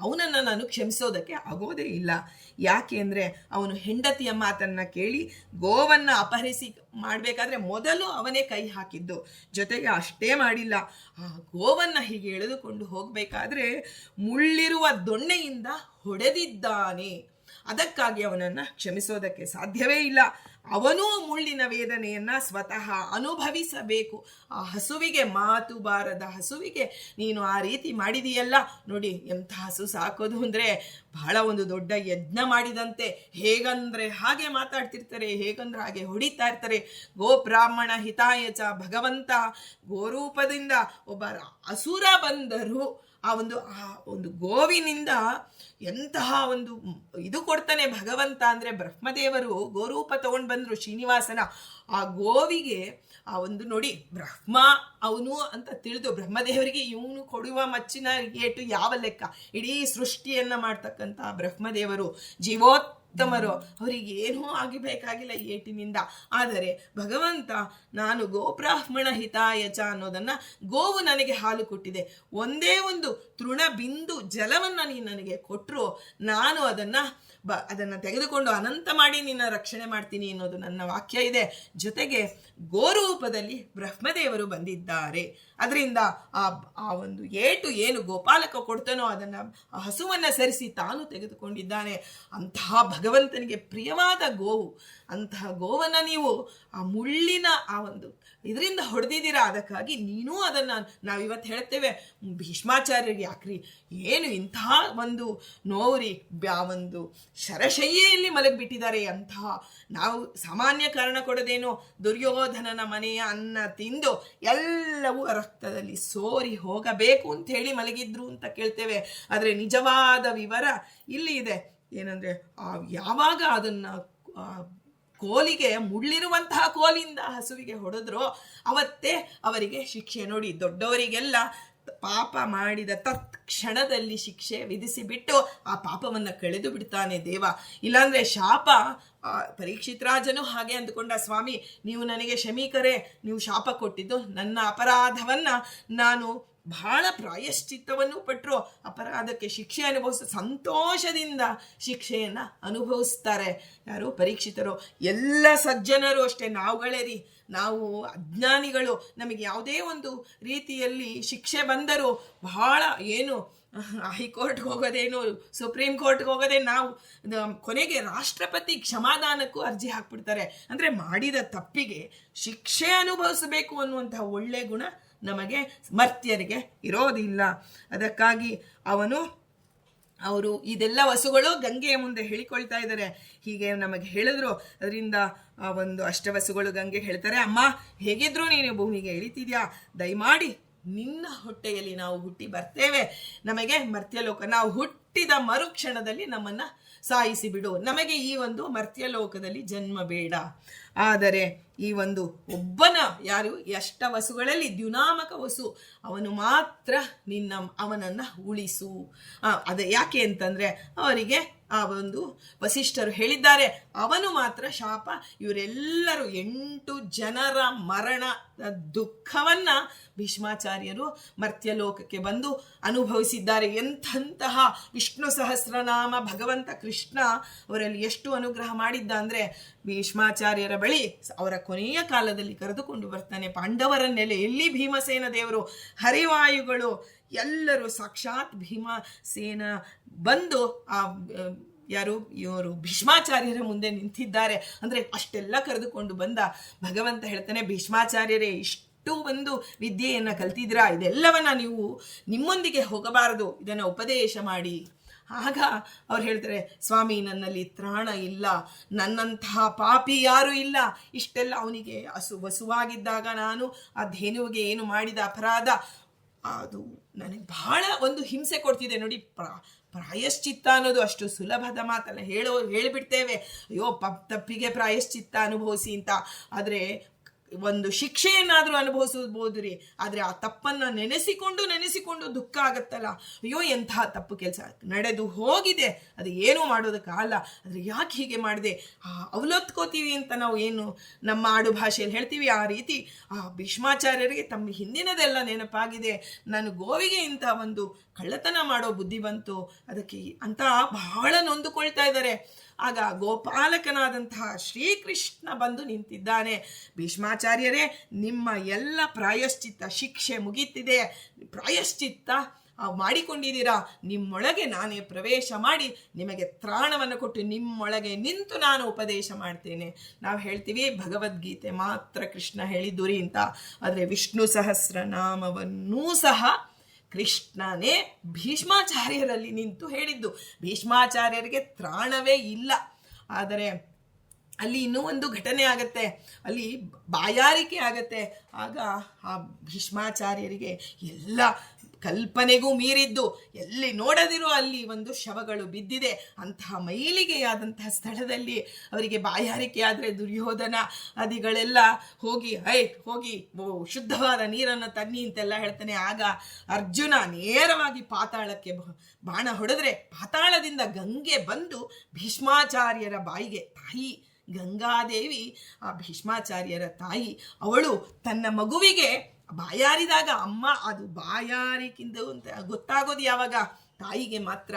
ಅವನನ್ನು ನಾನು ಕ್ಷಮಿಸೋದಕ್ಕೆ ಆಗೋದೇ ಇಲ್ಲ. ಯಾಕೆ ಅಂದರೆ ಅವನು ಹೆಂಡತಿಯ ಮಾತನ್ನ ಕೇಳಿ ಗೋವನ್ನು ಅಪಹರಿಸಿ ಮಾಡಬೇಕಾದ್ರೆ ಮೊದಲು ಅವನೇ ಕೈ ಹಾಕಿದ್ದು. ಜೊತೆಗೆ ಅಷ್ಟೇ ಮಾಡಿಲ್ಲ, ಆ ಗೋವನ್ನು ಹೀಗೆ ಎಳೆದುಕೊಂಡು ಹೋಗಬೇಕಾದ್ರೆ ಮುಳ್ಳಿರುವ ದೊಣ್ಣೆಯಿಂದ ಹೊಡೆದಿದ್ದಾನೆ. ಅದಕ್ಕಾಗಿ ಅವನನ್ನು ಕ್ಷಮಿಸೋದಕ್ಕೆ ಸಾಧ್ಯವೇ ಇಲ್ಲ. ಅವನೂ ಮುಳ್ಳಿನ ವೇದನೆಯನ್ನ ಸ್ವತಃ ಅನುಭವಿಸಬೇಕು. ಆ ಹಸುವಿಗೆ, ಮಾತು ಬಾರದ ಹಸುವಿಗೆ ನೀನು ಆ ರೀತಿ ಮಾಡಿದೀಯಲ್ಲ. ನೋಡಿ, ಎಂಥ ಹಸು ಸಾಕೋದು ಅಂದರೆ ಬಹಳ ಒಂದು ದೊಡ್ಡ ಯಜ್ಞ ಮಾಡಿದಂತೆ. ಹೇಗಂದ್ರೆ ಹಾಗೆ ಮಾತಾಡ್ತಿರ್ತಾರೆ, ಹೇಗಂದ್ರೆ ಹಾಗೆ ಹೊಡಿತಾ ಇರ್ತಾರೆ. ಗೋಬ್ರಾಹ್ಮಣ ಹಿತಾಯಚ, ಭಗವಂತ ಗೋರೂಪದಿಂದ ಒಬ್ಬ ಅಸುರ ಬಂದರು. ಆ ಒಂದು ಗೋವಿನಿಂದ ಎಂತಹ ಒಂದು ಇದು ಕೊಡ್ತಾನೆ ಭಗವಂತ ಅಂದ್ರೆ, ಬ್ರಹ್ಮದೇವರು ಗೋರೂಪ ತಗೊಂಡು ಬಂದ್ರು ಶ್ರೀನಿವಾಸನ. ಆ ಗೋವಿಗೆ ಆ ಒಂದು ನೋಡಿ, ಬ್ರಹ್ಮ ಅವನು ಅಂತ ತಿಳಿದು ಬ್ರಹ್ಮದೇವರಿಗೆ ಇವನು ಕೊಡುವ ಮಚ್ಚಿನ ಏಟು ಯಾವ ಲೆಕ್ಕ. ಇಡೀ ಸೃಷ್ಟಿಯನ್ನ ಮಾಡ್ತಕ್ಕಂಥ ಬ್ರಹ್ಮದೇವರು ಜೀವೋತ್ತಮರು, ಅವರಿಗೆ ಏನೂ ಆಗಿಬೇಕಾಗಿಲ್ಲ ಏಟಿನಿಂದ. ಆದರೆ ಭಗವಂತ, ನಾನು ಗೋಬ್ರಾಹ್ಮಣ ಹಿತಾಯಚ ಅನ್ನೋದನ್ನ, ಗೋವು ನನಗೆ ಹಾಲು ಕೊಟ್ಟಿದೆ, ಒಂದೇ ಒಂದು ತೃಣ ಬಿಂದು ಜಲವನ್ನ ನೀನು ನನಗೆ ಕೊಟ್ಟರು, ನಾನು ಅದನ್ನು ತೆಗೆದುಕೊಂಡು ಅನಂತ ಮಾಡಿ ನಿನ್ನ ರಕ್ಷಣೆ ಮಾಡ್ತೀನಿ ಅನ್ನೋದು ನನ್ನ ವಾಕ್ಯ ಇದೆ. ಜೊತೆಗೆ ಗೋರೂಪದಲ್ಲಿ ಬ್ರಹ್ಮದೇವರು ಬಂದಿದ್ದಾರೆ. ಅದರಿಂದ ಆ ಒಂದು ಏಟು ಏನು ಗೋಪಾಲಕ ಕೊಡ್ತಾನೋ ಅದನ್ನು ಆ ಹಸುವನ್ನು ಸರಿಸಿ ತಾನು ತೆಗೆದುಕೊಂಡಿದ್ದಾನೆ. ಅಂತಹ ಭಗವಂತನಿಗೆ ಪ್ರಿಯವಾದ ಗೋವು. ಅಂತಹ ಗೋವನ್ನು ನೀವು ಆ ಮುಳ್ಳಿನ ಆ ಒಂದು ಇದರಿಂದ ಹೊಡೆದಿದ್ದೀರಾ, ಅದಕ್ಕಾಗಿ ನೀನೂ ಅದನ್ನು ನಾವಿವತ್ತು ಹೇಳ್ತೇವೆ, ಭೀಷ್ಮಾಚಾರ್ಯರಿಗೆ ಯಾಕ್ರಿ ಏನು ಇಂಥ ಒಂದು ನೋವ್ರಿ, ಒಂದು ಶರಶಯ್ಯೆಯಲ್ಲಿ ಮಲಗಿಬಿಟ್ಟಿದ್ದಾರೆ ಅಂತಹ. ನಾವು ಸಾಮಾನ್ಯ ಕಾರಣ ಕೊಡೋದೇನು, ದುರ್ಯೋಧನನ ಮನೆಯ ಅನ್ನ ತಿಂದು ಎಲ್ಲವೂ ರಕ್ತದಲ್ಲಿ ಸೋರಿ ಹೋಗಬೇಕು ಅಂತ ಹೇಳಿ ಮಲಗಿದ್ರು ಅಂತ ಕೇಳ್ತೇವೆ. ಆದರೆ ನಿಜವಾದ ವಿವರ ಇಲ್ಲಿ ಇದೆ. ಏನಂದರೆ ಯಾವಾಗ ಅದನ್ನು ಕೋಲಿಗೆ ಮುಳ್ಳಿರುವಂತಹ ಕೋಲಿಂದ ಹಸುವಿಗೆ ಹೊಡೆದ್ರೋ ಅವತ್ತೇ ಅವರಿಗೆ ಶಿಕ್ಷೆ. ನೋಡಿ, ದೊಡ್ಡವರಿಗೆಲ್ಲ ಪಾಪ ಮಾಡಿದ ತತ್ಕ್ಷಣದಲ್ಲಿ ಶಿಕ್ಷೆ ವಿಧಿಸಿಬಿಟ್ಟು ಆ ಪಾಪವನ್ನು ಕಳೆದು ಬಿಡ್ತಾನೆ ದೇವ. ಇಲ್ಲಾಂದ್ರೆ ಶಾಪ. ಪರೀಕ್ಷಿತ್ ರಾಜನು ಹಾಗೆ ಅಂದುಕೊಂಡ, ಸ್ವಾಮಿ ನೀವು ನನಗೆ ಶಮೀಕರೇ, ನೀವು ಶಾಪ ಕೊಟ್ಟಿದ್ದು ನನ್ನ ಅಪರಾಧವನ್ನ ನಾನು ಬಹಳ ಪ್ರಾಯಶ್ಚಿತ್ತವನ್ನು ಪಟ್ಟರು, ಅಪರಾಧಕ್ಕೆ ಶಿಕ್ಷೆ ಅನುಭವಿಸ ಸಂತೋಷದಿಂದ ಶಿಕ್ಷೆಯನ್ನು ಅನುಭವಿಸ್ತಾರೆ. ಯಾರು? ಪರೀಕ್ಷಿತರು. ಎಲ್ಲ ಸಜ್ಜನರು ಅಷ್ಟೇ, ನಾವುಗಳೇ ರೀ, ನಾವು ಅಜ್ಞಾನಿಗಳು. ನಮಗೆ ಯಾವುದೇ ಒಂದು ರೀತಿಯಲ್ಲಿ ಶಿಕ್ಷೆ ಬಂದರೂ ಬಹಳ ಏನು ಹೈಕೋರ್ಟ್ಗೆ ಹೋಗೋದೇನು, ಸುಪ್ರೀಂ ಕೋರ್ಟ್ಗೆ ಹೋಗೋದೇ, ನಾವು ಕೊನೆಗೆ ರಾಷ್ಟ್ರಪತಿ ಕ್ಷಮಾದಾನಕ್ಕೂ ಅರ್ಜಿ ಹಾಕ್ಬಿಡ್ತಾರೆ. ಅಂದರೆ ಮಾಡಿದ ತಪ್ಪಿಗೆ ಶಿಕ್ಷೆ ಅನುಭವಿಸಬೇಕು ಅನ್ನುವಂತಹ ಒಳ್ಳೆ ಗುಣ ನಮಗೆ ಮರ್ತ್ಯರಿಗೆ ಇರೋದಿಲ್ಲ. ಅದಕ್ಕಾಗಿ ಅವರು ಇದೆಲ್ಲ ವಸುಗಳು ಗಂಗೆಯ ಮುಂದೆ ಹೇಳಿಕೊಳ್ತಾ ಇದ್ದಾರೆ. ಹೀಗೆ ನಮಗೆ ಹೇಳಿದ್ರು. ಅದರಿಂದ ಆ ಒಂದು ಅಷ್ಟವಸುಗಳು ಗಂಗೆ ಹೇಳ್ತಾರೆ, ಅಮ್ಮ ಹೇಗಿದ್ರು ನೀನು ಭೂಮಿಗೆ ಇಳಿತಿದ್ಯಾ, ದಯಮಾಡಿ ನಿನ್ನ ಹೊಟ್ಟೆಯಲ್ಲಿ ನಾವು ಹುಟ್ಟಿ ಬರ್ತೇವೆ, ನಮಗೆ ಮರ್ತ್ಯಲೋಕ, ನಾವು ಹುಟ್ಟಿದ ಮರುಕ್ಷಣದಲ್ಲಿ ನಮ್ಮನ್ನು ಸಾಯಿಸಿ ಬಿಡು, ನಮಗೆ ಈ ಒಂದು ಮರ್ತ್ಯಲೋಕದಲ್ಲಿ ಜನ್ಮ ಬೇಡ. ಆದರೆ ಈ ಒಂದು ಒಬ್ಬನ, ಯಾರು ಅಷ್ಟವಸುಗಳಲ್ಲಿ ದ್ಯುನಾಮಕ ವಸು, ಅವನು ಮಾತ್ರ ಅವನನ್ನು ಉಳಿಸು. ಅದೇ ಯಾಕೆ ಅಂತಂದರೆ ಅವರಿಗೆ ಆ ಒಂದು ವಸಿಷ್ಠರು ಹೇಳಿದ್ದಾರೆ, ಅವನು ಮಾತ್ರ ಶಾಪ. ಇವರೆಲ್ಲರೂ 8 ಜನರ ಮರಣದ ದುಃಖವನ್ನ ಭೀಷ್ಮಾಚಾರ್ಯರು ಮರ್ತ್ಯಲೋಕಕ್ಕೆ ಬಂದು ಅನುಭವಿಸಿದ್ದಾರೆ. ಎಂತಹ ವಿಷ್ಣು ಸಹಸ್ರನಾಮ ಭಗವಂತ ಕೃಷ್ಣ ಅವರಲ್ಲಿ ಎಷ್ಟು ಅನುಗ್ರಹ ಮಾಡಿದ್ದ ಅಂದರೆ, ಭೀಷ್ಮಾಚಾರ್ಯರ ಬಳಿ ಅವರ ಕೊನೆಯ ಕಾಲದಲ್ಲಿ ಕರೆದುಕೊಂಡು ಬರ್ತಾನೆ. ಪಾಂಡವರನ್ನೆಲೆ ಎಲ್ಲಿ ಭೀಮಸೇನ ದೇವರು, ಹರಿವಾಯುಗಳು ಎಲ್ಲರೂ ಸಾಕ್ಷಾತ್ ಭೀಮಸೇನ ಬಂದು ಆ ಇವರು ಭೀಷ್ಮಾಚಾರ್ಯರ ಮುಂದೆ ನಿಂತಿದ್ದಾರೆ. ಅಂದರೆ ಅಷ್ಟೆಲ್ಲ ಕರೆದುಕೊಂಡು ಬಂದ ಭಗವಂತ ಹೇಳ್ತಾನೆ, ಭೀಷ್ಮಾಚಾರ್ಯರೇ ಇಷ್ಟು ಒಂದು ವಿದ್ಯೆಯನ್ನು ಕಲ್ತಿದ್ರಾ, ಇದೆಲ್ಲವನ್ನ ನೀವು ನಿಮ್ಮೊಂದಿಗೆ ಹೋಗಬಾರದು, ಇದನ್ನು ಉಪದೇಶ ಮಾಡಿ. ಆಗ ಅವ್ರು ಹೇಳ್ತಾರೆ, ಸ್ವಾಮಿ ನನ್ನಲ್ಲಿ ತ್ರಾಣ ಇಲ್ಲ, ನನ್ನಂತಹ ಪಾಪಿ ಯಾರೂ ಇಲ್ಲ. ಇಷ್ಟೆಲ್ಲ ಅವನಿಗೆ ವಸುವಾಗಿದ್ದಾಗ ನಾನು ಆ ಧೇನುವಿಗೆ ಏನು ಮಾಡಿದ ಅಪರಾಧ, ಅದು ನನಗೆ ಬಹಳ ಒಂದು ಹಿಂಸೆ ಕೊಡ್ತಿದೆ. ನೋಡಿ, ಪ್ರಾಯಶ್ಚಿತ್ತ ಅನ್ನೋದು ಅಷ್ಟು ಸುಲಭದ ಮಾತಲ್ಲ. ಹೇಳಿಬಿಡ್ತೇವೆ, ಅಯ್ಯೋ ತಪ್ಪಿಗೆ ಪ್ರಾಯಶ್ಚಿತ್ತ ಅನುಭವಿಸಿ ಅಂತ. ಆದರೆ ಒಂದು ಶಿಕ್ಷೆಯನ್ನಾದರೂ ಅನುಭವಿಸಬಹುದು ರೀ. ಆದರೆ ಆ ತಪ್ಪನ್ನು ನೆನೆಸಿಕೊಂಡು ದುಃಖ ಆಗತ್ತಲ್ಲ, ಅಯ್ಯೋ ಎಂಥ ತಪ್ಪು ಕೆಲಸ ನಡೆದು ಹೋಗಿದೆ, ಅದು ಏನೂ ಮಾಡೋದಕ್ಕಲ್ಲ, ಆದರೆ ಯಾಕೆ ಹೀಗೆ ಮಾಡಿದೆ ಅವಲೊತ್ಕೋತೀವಿ ಅಂತ ನಾವು ಏನು ನಮ್ಮ ಆಡು ಭಾಷೆಯಲ್ಲಿ ಹೇಳ್ತೀವಿ, ಆ ರೀತಿ ಆ ಭೀಷ್ಮಾಚಾರ್ಯರಿಗೆ ತಮ್ಮ ಹಿಂದಿನದೆಲ್ಲ ನೆನಪಾಗಿದೆ. ನಾನು ಗೋವಿಗೆ ಇಂಥ ಒಂದು ಕಳ್ಳತನ ಮಾಡೋ ಬುದ್ಧಿ ಬಂತು, ಅದಕ್ಕೆ ಅಂತ ಬಹಳ ನೊಂದುಕೊಳ್ತಾ ಇದ್ದಾರೆ. ಆಗ ಗೋಪಾಲಕನಾದಂತಹ ಶ್ರೀಕೃಷ್ಣ ಬಂದು ನಿಂತಿದ್ದಾನೆ. ಭೀಷ್ಮಾಚಾರ್ಯರೇ, ನಿಮ್ಮ ಎಲ್ಲ ಪ್ರಾಯಶ್ಚಿತ್ತ ಶಿಕ್ಷೆ ಮುಗೀತಿದೆ, ಪ್ರಾಯಶ್ಚಿತ್ತ ಮಾಡಿಕೊಂಡಿದ್ದೀರಾ, ನಿಮ್ಮೊಳಗೆ ನಾನೇ ಪ್ರವೇಶ ಮಾಡಿ ನಿಮಗೆ ತ್ರಾಣವನ್ನು ಕೊಟ್ಟು ನಿಮ್ಮೊಳಗೆ ನಿಂತು ನಾನು ಉಪದೇಶ ಮಾಡ್ತೇನೆ. ನಾವು ಹೇಳ್ತೀವಿ ಭಗವದ್ಗೀತೆ ಮಾತ್ರ ಕೃಷ್ಣ ಹೇಳಿದ್ದುರಿ ಅಂತ, ಆದರೆ ವಿಷ್ಣು ಸಹಸ್ರನಾಮವನ್ನೂ ಸಹ ಕೃಷ್ಣನೇ ಭೀಷ್ಮಾಚಾರ್ಯರಲ್ಲಿ ನಿಂತು ಹೇಳಿದ್ದು. ಭೀಷ್ಮಾಚಾರ್ಯರಿಗೆ ತ್ರಾಣವೇ ಇಲ್ಲ. ಆದರೆ ಅಲ್ಲಿ ಇನ್ನೂ ಒಂದು ಘಟನೆ ಆಗತ್ತೆ, ಅಲ್ಲಿ ಬಾಯಾರಿಕೆ ಆಗತ್ತೆ. ಆಗ ಆ ಭೀಷ್ಮಾಚಾರ್ಯರಿಗೆ ಎಲ್ಲ ಕಲ್ಪನೆಗೂ ಮೀರಿದ್ದು, ಎಲ್ಲಿ ನೋಡದಿರೋ ಅಲ್ಲಿ ಒಂದು ಶವಗಳು ಬಿದ್ದಿದೆ. ಅಂತಹ ಮೈಲಿಗೆಯಾದಂತಹ ಸ್ಥಳದಲ್ಲಿ ಅವರಿಗೆ ಬಾಯಾರಿಕೆ ಆದರೆ ದುರ್ಯೋಧನ ಅದಿಗಳೆಲ್ಲ ಹೋಗಿ ಶುದ್ಧವಾದ ನೀರನ್ನು ತನ್ನಿ ಅಂತೆಲ್ಲ ಹೇಳ್ತಾನೆ. ಆಗ ಅರ್ಜುನ ನೇರವಾಗಿ ಪಾತಾಳಕ್ಕೆ ಬಾಣ ಹೊಡೆದ್ರೆ ಪಾತಾಳದಿಂದ ಗಂಗೆ ಬಂದು ಭೀಷ್ಮಾಚಾರ್ಯರ ಬಾಯಿಗೆ, ತಾಯಿ ಗಂಗಾದೇವಿ ಆ ಭೀಷ್ಮಾಚಾರ್ಯರ ತಾಯಿ, ಅವಳು ತನ್ನ ಮಗುವಿಗೆ ಬಾಯಾರಿದಾಗ, ಅಮ್ಮ ಅದು ಬಾಯಾರಿಕಿಂದ ಅಂತ ಗೊತ್ತಾಗೋದು ಯಾವಾಗ, ತಾಯಿಗೆ ಮಾತ್ರ.